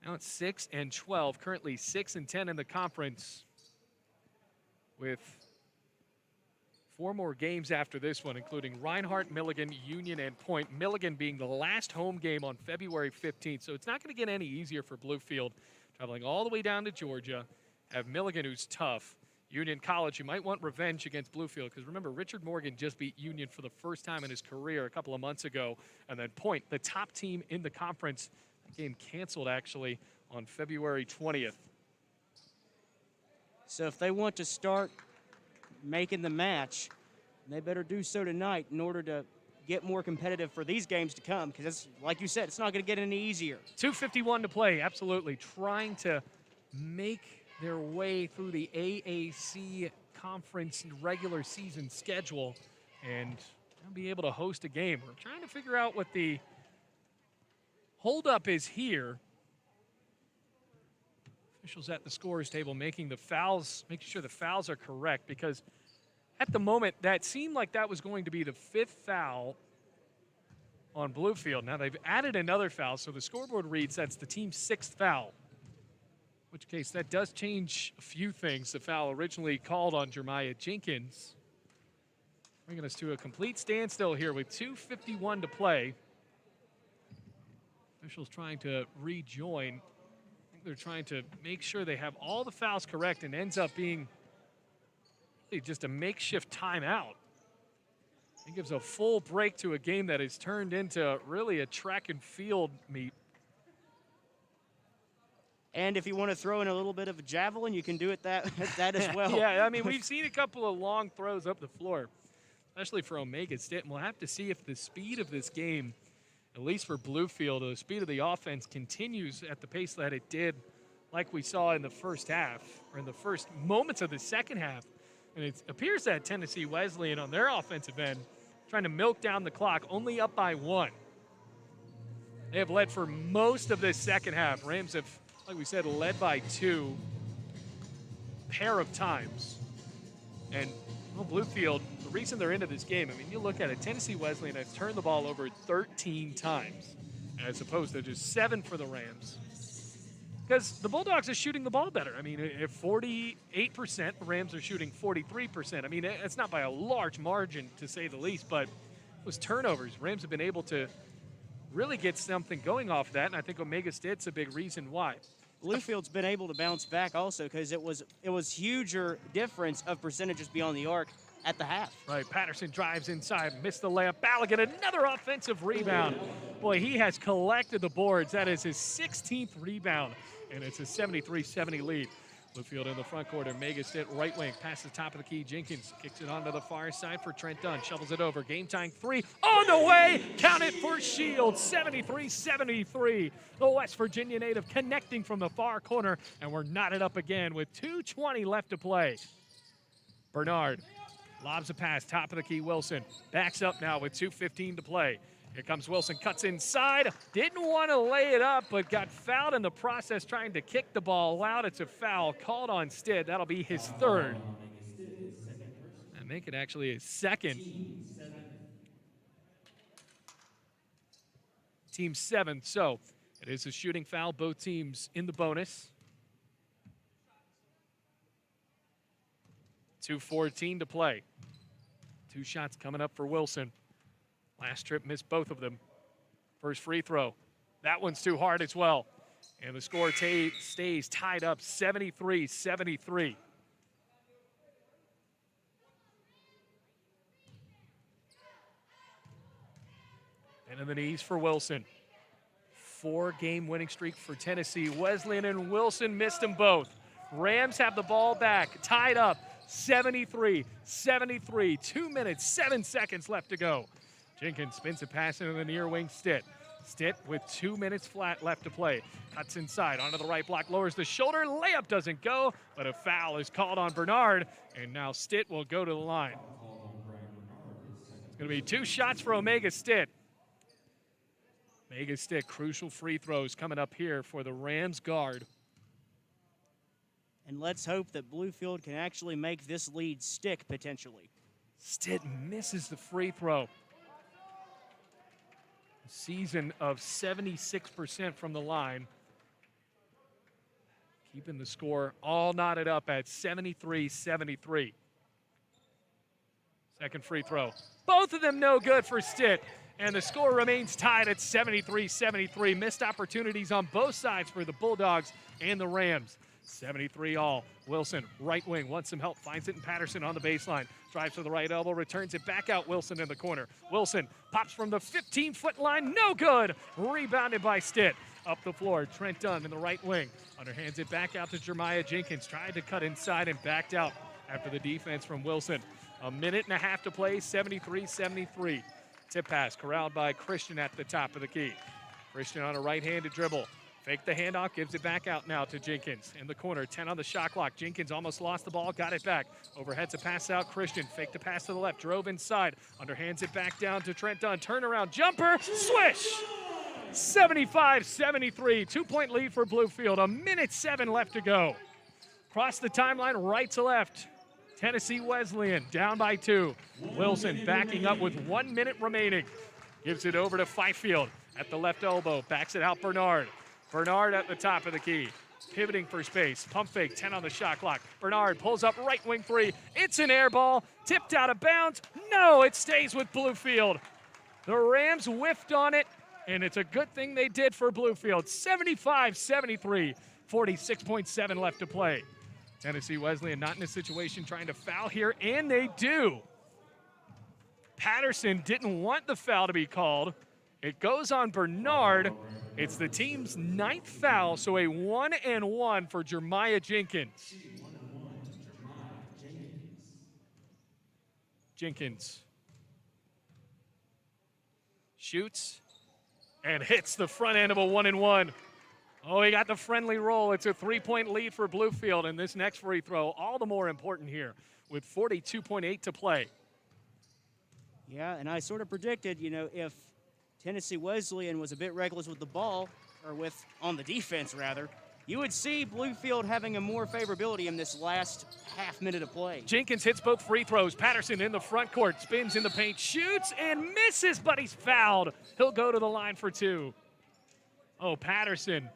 now at 6-12, currently 6-10 in the conference, with 4 more games after this one, including Reinhardt, Milligan, Union, and Point. Milligan being the last home game on February 15th, so it's not going to get any easier for Bluefield, traveling all the way down to Georgia. Have Milligan, who's tough. Union College, you might want revenge against Bluefield, because remember, Richard Morgan just beat Union for the first time in his career a couple of months ago. And then Point, the top team in the conference. That game canceled, actually, on February 20th. So if they want to start making the match, they better do so tonight in order to get more competitive for these games to come, because, like you said, it's not going to get any easier. 2:51 to play, absolutely. Trying to make their way through the AAC conference regular season schedule and be able to host a game. We're trying to figure out what the holdup is here. Officials at the scorer's table making sure the fouls are correct, because at the moment that seemed like that was going to be the 5th foul on Bluefield. Now they've added another foul, so the scoreboard reads that's the team's 6th foul. In which case, that does change a few things. The foul originally called on Jeremiah Jenkins, bringing us to a complete standstill here with 2:51 to play. Officials trying to rejoin. I think they're trying to make sure they have all the fouls correct, and ends up being really just a makeshift timeout. It gives a full break to a game that has turned into really a track and field meet. And if you want to throw in a little bit of a javelin, you can do it that as well. Yeah, I mean, we've seen a couple of long throws up the floor, especially for Omega State. And we'll have to see if the speed of this game, at least for Bluefield, the speed of the offense continues at the pace that it did, like we saw in the first half, or in the first moments of the second half. And it appears that Tennessee Wesleyan on their offensive end trying to milk down the clock, only up by 1. They have led for most of this second half. Rams have, like we said, led by 2 pair of times. And Bluefield, the reason they're into this game, I mean, you look at it, Tennessee Wesleyan has turned the ball over 13 times, as opposed to just 7 for the Rams. Because the Bulldogs are shooting the ball better. I mean, at 48%, the Rams are shooting 43%. I mean, it's not by a large margin, to say the least, but those turnovers, Rams have been able to really get something going off of that, and I think Omega State's a big reason why. Bluefield's been able to bounce back also, because it was huger difference of percentages beyond the arc at the half. Right, Patterson drives inside, missed the layup. Balogun, another offensive rebound. Boy, he has collected the boards. That is his 16th rebound, and it's a 73-70 lead. Bluefield in the front court, Omega State right wing, passes top of the key. Jenkins kicks it onto the far side for Trent Dunn, shovels it over. Game time 3 on the way. Count it for Shields, 73-73. The West Virginia native connecting from the far corner, and we're knotted up again with 2:20 left to play. Bernard Lobs a pass, top of the key, Wilson. Backs up now with 2:15 to play. Here comes Wilson, cuts inside. Didn't want to lay it up, but got fouled in the process trying to kick the ball out. It's a foul called on Stitt. That'll be his third. And make it actually his second. Team 7, so it is a shooting foul. Both teams in the bonus. 2:14 to play. 2 shots coming up for Wilson. Last trip missed both of them. First free throw. That one's too hard as well. And the score stays tied up 73-73. And in the knees for Wilson. 4-game winning streak for Tennessee. Wesleyan and Wilson missed them both. Rams have the ball back, tied up 73-73. 2 minutes, 7 seconds left to go. Jenkins spins a pass into the near wing, Stitt. Stitt with 2 minutes flat left to play. Cuts inside onto the right block, lowers the shoulder. Layup doesn't go, but a foul is called on Bernard, and now Stitt will go to the line. It's going to be 2 shots for Omega Stitt. Omega Stitt, crucial free throws coming up here for the Rams guard. And let's hope that Bluefield can actually make this lead stick potentially. Stitt misses the free throw. Season of 76% from the line. Keeping the score all knotted up at 73-73. Second free throw. Both of them no good for Stitt. And the score remains tied at 73-73. Missed opportunities on both sides for the Bulldogs and the Rams. 73 all. Wilson, right wing, wants some help, finds it in Patterson on the baseline. Drives to the right elbow, returns it back out. Wilson in the corner. Wilson pops from the 15-foot line, no good. Rebounded by Stitt. Up the floor, Trent Dunn in the right wing. Underhands it back out to Jeremiah Jenkins. Tried to cut inside and backed out after the defense from Wilson. 1.5 minutes to play, 73-73. Tip pass corralled by Christian at the top of the key. Christian on a right-handed dribble. Fake the handoff, gives it back out now to Jenkins. In the corner, 10 on the shot clock. Jenkins almost lost the ball, got it back. Overhead's a pass out, Christian. Fake the pass to the left, drove inside. Underhands it back down to Trent Dunn. Turnaround jumper, swish! 75-73, 2-point lead for Bluefield. 1.7 minutes left to go. Across the timeline, right to left. Tennessee Wesleyan down by 2. Wilson backing up with 1 minute remaining. Gives it over to Fifield at the left elbow. Backs it out Bernard. Bernard at the top of the key. Pivoting for space. Pump fake, 10 on the shot clock. Bernard pulls up right wing 3. It's an air ball. Tipped out of bounds. No, it stays with Bluefield. The Rams whiffed on it, and it's a good thing they did for Bluefield. 75-73. 46.7 left to play. Tennessee Wesleyan not in a situation trying to foul here, and they do. Patterson didn't want the foul to be called. It goes on Bernard. It's the team's 9th foul, so a 1-and-1 for Jeremiah Jenkins. Jenkins shoots and hits the front end of a 1-and-1. Oh, he got the friendly roll. It's a 3-point lead for Bluefield, and this next free throw, all the more important here, with 42.8 to play. Yeah, and I sort of predicted, if Tennessee Wesleyan was a bit reckless with the ball, or on the defense, rather, you would see Bluefield having a more favorability in this last half minute of play. Jenkins hits both free throws. Patterson in the front court, spins in the paint, shoots and misses, but he's fouled. He'll go to the line for 2. Oh, Patterson,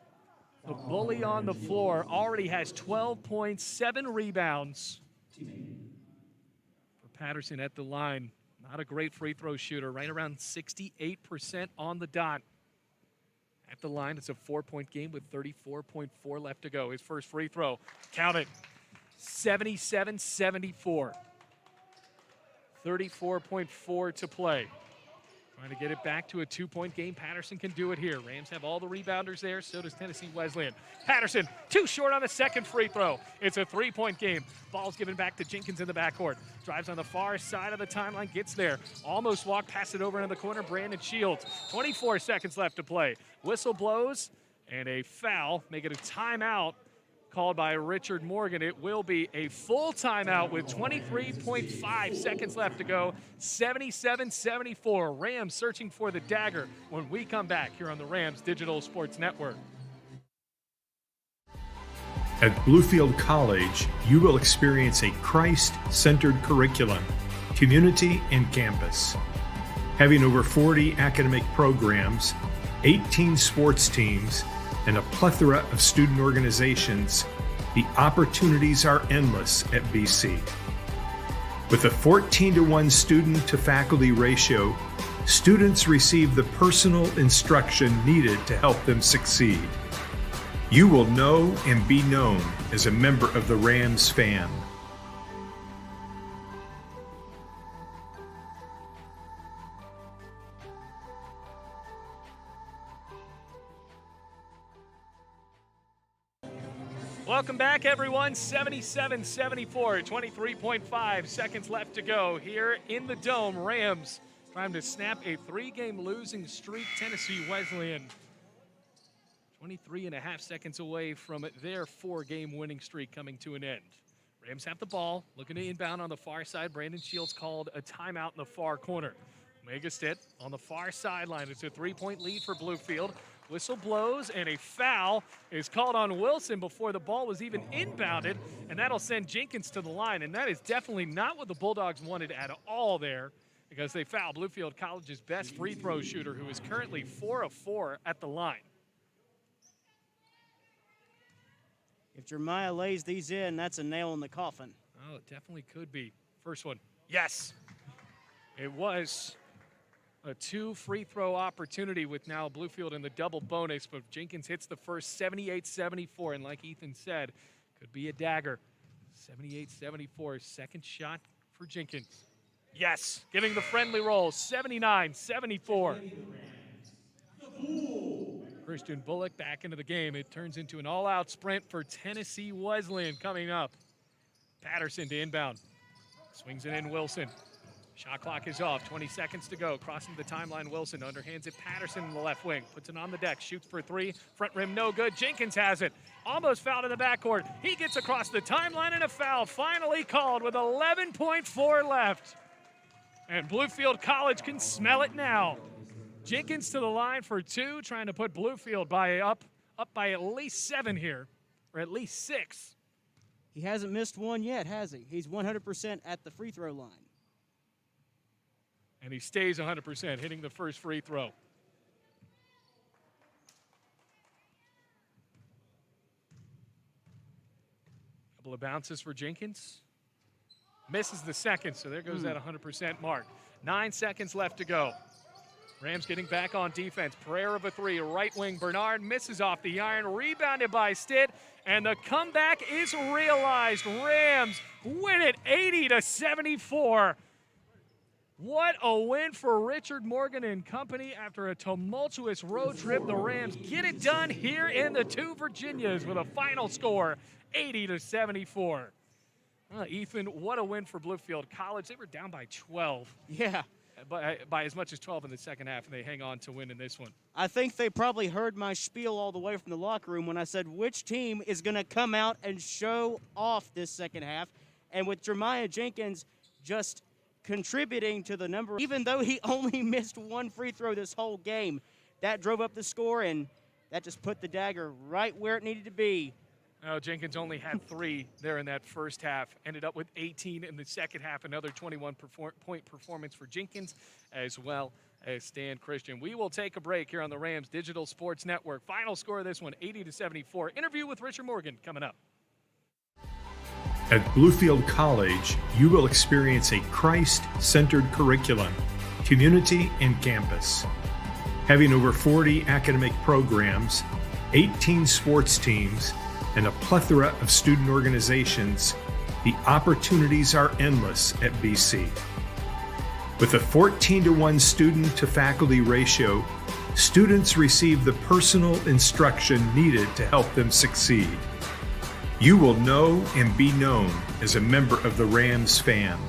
the bully on the floor, already has 12 points, 7 rebounds. For Patterson at the line, not a great free throw shooter, right around 68% on the dot. At the line, it's a 4-point game with 34.4 left to go. His first free throw, count it, 77-74. 34.4 to play. Trying to get it back to a 2-point game. Patterson can do it here. Rams have all the rebounders there. So does Tennessee Wesleyan. Patterson, too short on the second free throw. It's a 3-point game. Ball's given back to Jenkins in the backcourt. Drives on the far side of the timeline. Gets there. Almost walked. Pass it over into the corner. Brandon Shields. 24 seconds left to play. Whistle blows and a foul. Make it a timeout called by Richard Morgan. It will be a full timeout with 23.5 seconds left to go. 77-74. Rams searching for the dagger when we come back here on the Rams Digital Sports Network. At Bluefield College, you will experience a Christ-centered curriculum, community, and campus. Having over 40 academic programs, 18 sports teams, and a plethora of student organizations, the opportunities are endless at BC. With a 14-to-1 student-to-faculty ratio, students receive the personal instruction needed to help them succeed. You will know and be known as a member of the Rams fan. Welcome back, everyone. 77-74, 23.5 seconds left to go here in the Dome. Rams trying to snap a 3-game losing streak. Tennessee Wesleyan 23.5 seconds away from their 4-game winning streak coming to an end. Rams have the ball, looking to inbound on the far side. Brandon Shields called a timeout in the far corner. Megastit on the far sideline. It's a 3-point lead for Bluefield. Whistle blows, and a foul is called on Wilson before the ball was even inbounded, and that'll send Jenkins to the line, and that is definitely not what the Bulldogs wanted at all there, because they foul Bluefield College's best free throw shooter, who is currently 4 of 4 at the line. If Jeremiah lays these in, that's a nail in the coffin. Oh, it definitely could be. First one, yes. It was a 2 free throw opportunity with now Bluefield in the double bonus, but Jenkins hits the first 78-74, and like Ethan said, could be a dagger. 78-74, second shot for Jenkins. Yes, giving the friendly roll, 79-74. Christian Bullock back into the game. It turns into an all-out sprint for Tennessee Wesleyan coming up. Patterson to inbound. Swings it in Wilson. Shot clock is off, 20 seconds to go. Crossing the timeline, Wilson underhands it. Patterson in the left wing, puts it on the deck, shoots for 3. Front rim, no good. Jenkins has it. Almost fouled in the backcourt. He gets across the timeline, and a foul finally called with 11.4 left. And Bluefield College can smell it now. Jenkins to the line for 2, trying to put Bluefield up by at least 7 here, or at least 6. He hasn't missed one yet, has he? He's 100% at the free throw line. And he stays 100%, hitting the first free throw. Couple of bounces for Jenkins. Misses the second, so there goes that 100% mark. 9 seconds left to go. Rams getting back on defense. Prayer of a 3, right wing. Bernard misses off the iron, rebounded by Stitt, and the comeback is realized. Rams win it 80-74. What a win for Richard Morgan and company after a tumultuous road trip. The Rams get it done here in the 2 Virginias with a final score, 80-74. Ethan, what a win for Bluefield College. They were down by 12. Yeah. By as much as 12 in the second half, and they hang on to win in this one. I think they probably heard my spiel all the way from the locker room when I said which team is going to come out and show off this second half. And with Jeremiah Jenkins just contributing to the number, even though he only missed 1 free throw this whole game, that drove up the score, and that just put the dagger right where it needed to be. Jenkins only had 3 there in that first half, ended up with 18 in the second half. Another 21-point performance for Jenkins, as well as Stan Christian. We will take a break here on the Rams Digital Sports Network. Final score of this one, 80-74. Interview with Richard Morgan coming up. At Bluefield College, you will experience a Christ-centered curriculum, community, and campus. Having over 40 academic programs, 18 sports teams, and a plethora of student organizations, the opportunities are endless at BC. With a 14-to-1 student-to-faculty ratio, students receive the personal instruction needed to help them succeed. You will know and be known as a member of the Rams fan.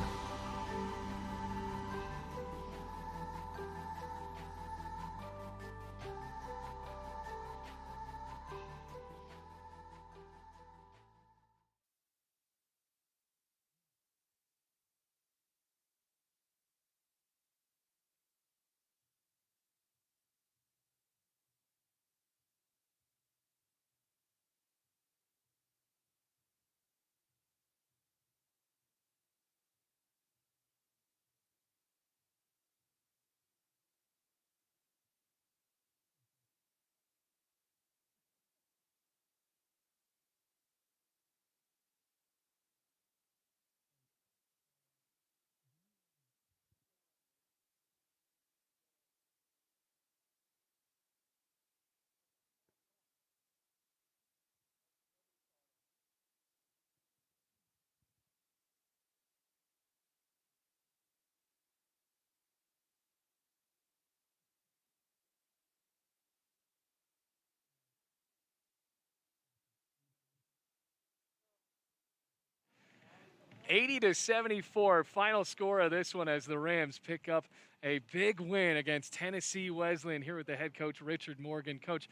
80-74, final score of this one as the Rams pick up a big win against Tennessee Wesleyan here with the head coach, Richard Morgan. Coach,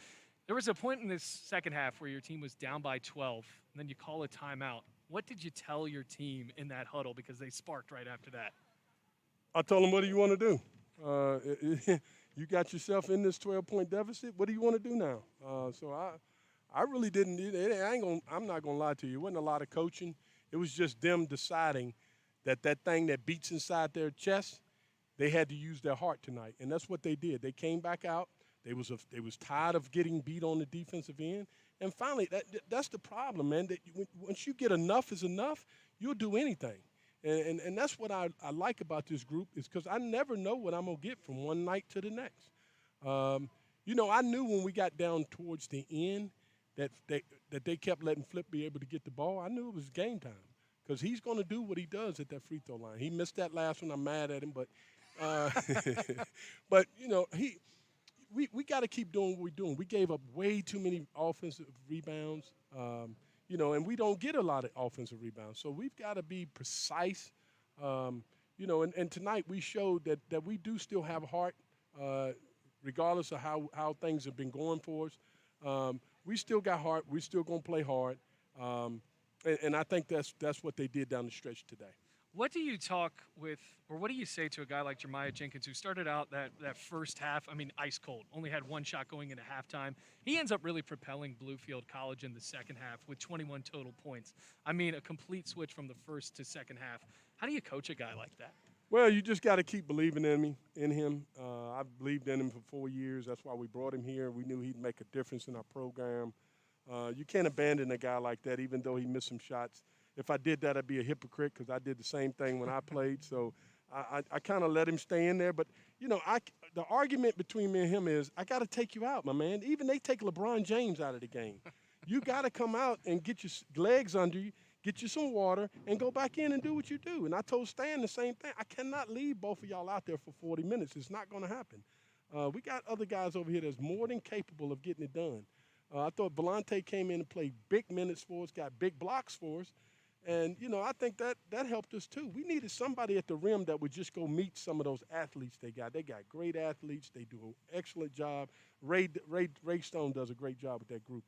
there was a point in this second half where your team was down by 12, and then you call a timeout. What did you tell your team in that huddle because they sparked right after that? I told them, what do you want to do? You got yourself in this 12-point deficit. What do you want to do now? So I really didn't. I'm not gonna lie to you. It wasn't a lot of coaching. It was just them deciding that thing that beats inside their chest, they had to use their heart tonight, and that's what they did. They came back out. They was tired of getting beat on the defensive end, and finally, that's the problem, man. That once you get enough is enough, you'll do anything. And that's what I like about this group is because I never know what I'm going to get from one night to the next. I knew when we got down towards the end that they kept letting Flip be able to get the ball. I knew it was game time because he's going to do what he does at that free throw line. He missed that last one. I'm mad at him, but we got to keep doing what we're doing. We gave up way too many offensive rebounds. And we don't get a lot of offensive rebounds. So we've got to be precise, and tonight we showed that we do still have heart, regardless of how things have been going for us. We still got heart. We're still going to play hard. And I think that's what they did down the stretch today. What do you what do you say to a guy like Jeremiah Jenkins, who started out that first half, ice cold, only had one shot going into halftime. He ends up really propelling Bluefield College in the second half with 21 total points. A complete switch from the first to second half. How do you coach a guy like that? Well, you just got to keep believing in him. I've believed in him for 4 years. That's why we brought him here. We knew he'd make a difference in our program. You can't abandon a guy like that, even though he missed some shots. If I did that, I'd be a hypocrite because I did the same thing when I played. So I kind of let him stay in there. But, the argument between me and him is I got to take you out, my man. Even they take LeBron James out of the game. You got to come out and get your legs under you, get you some water, and go back in and do what you do. And I told Stan the same thing. I cannot leave both of y'all out there for 40 minutes. It's not going to happen. We got other guys over here that's more than capable of getting it done. I thought Volante came in and played big minutes for us, got big blocks for us. And, I think that helped us too. We needed somebody at the rim that would just go meet some of those athletes they got. They got great athletes. They do an excellent job. Ray Stone does a great job with that group.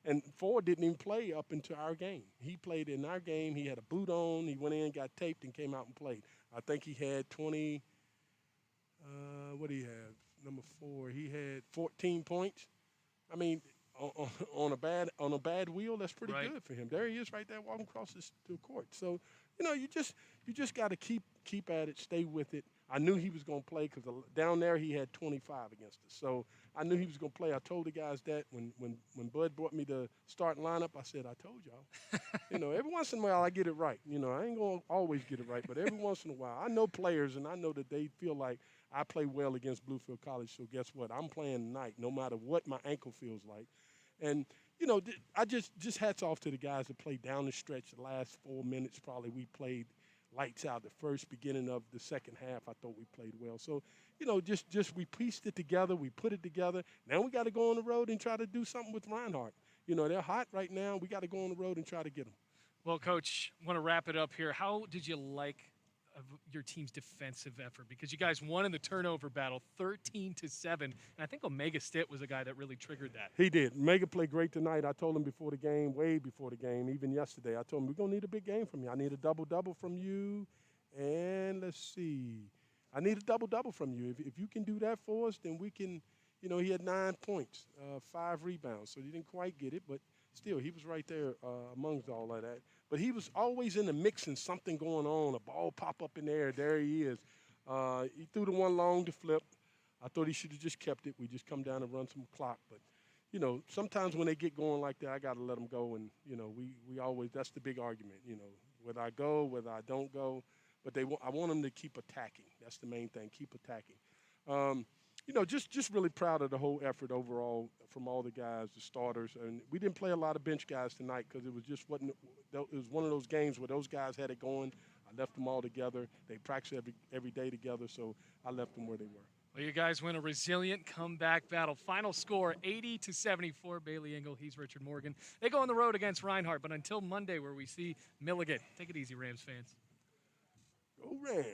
And Ford didn't even play up into our game. He played in our game. He had a boot on. He went in, got taped, and came out and played. I think he had 20 what did he have? Number 4. He had 14 points. On a bad wheel, that's pretty right. good for him. There he is, right there, walking across the court. So, you just got to keep at it, stay with it. I knew he was going to play because down there he had 25 against us. So I knew he was going to play. I told the guys that when Bud brought me the starting lineup, I said, I told y'all. Every once in a while I get it right. I ain't going to always get it right, but every once in a while. I know players, and I know that they feel like I play well against Bluefield College, so guess what? I'm playing tonight no matter what my ankle feels like. And, I just hats off to the guys that played down the stretch. The last 4 minutes probably we played lights out. The first beginning of the second half, I thought we played well. So, just we pieced it together. We put it together. Now we got to go on the road and try to do something with Reinhardt. They're hot right now. We got to go on the road and try to get them. Well, Coach, I want to wrap it up here. How did you like of your team's defensive effort? Because you guys won in the turnover battle 13-7, and I think Omega Stitt was a guy that really triggered that. He did. Omega played great tonight. I told him before the game, way before the game, even yesterday, I told him, we're going to need a big game from you. I need a double-double from you, and let's see. I need a double-double from you. If you can do that for us, then we can, he had 9 points, 5 rebounds, so he didn't quite get it, but still, he was right there amongst all of that. But he was always in the mix and something going on. A ball pop up in the air. There he is. He threw the one long to Flip. I thought he should have just kept it. We just come down and run some clock. But, sometimes when they get going like that, I got to let them go. And, we always – that's the big argument, whether I go, whether I don't go. But I want them to keep attacking. That's the main thing, keep attacking. Just really proud of the whole effort overall from all the guys, the starters. And we didn't play a lot of bench guys tonight because it was just wasn't – it was one of those games where those guys had it going. I left them all together. They practice every day together, so I left them where they were. Well, you guys win a resilient comeback battle. Final score, 80-74. Bailey Engel, he's Richard Morgan. They go on the road against Reinhardt, but until Monday where we see Milligan. Take it easy, Rams fans. Go Rams.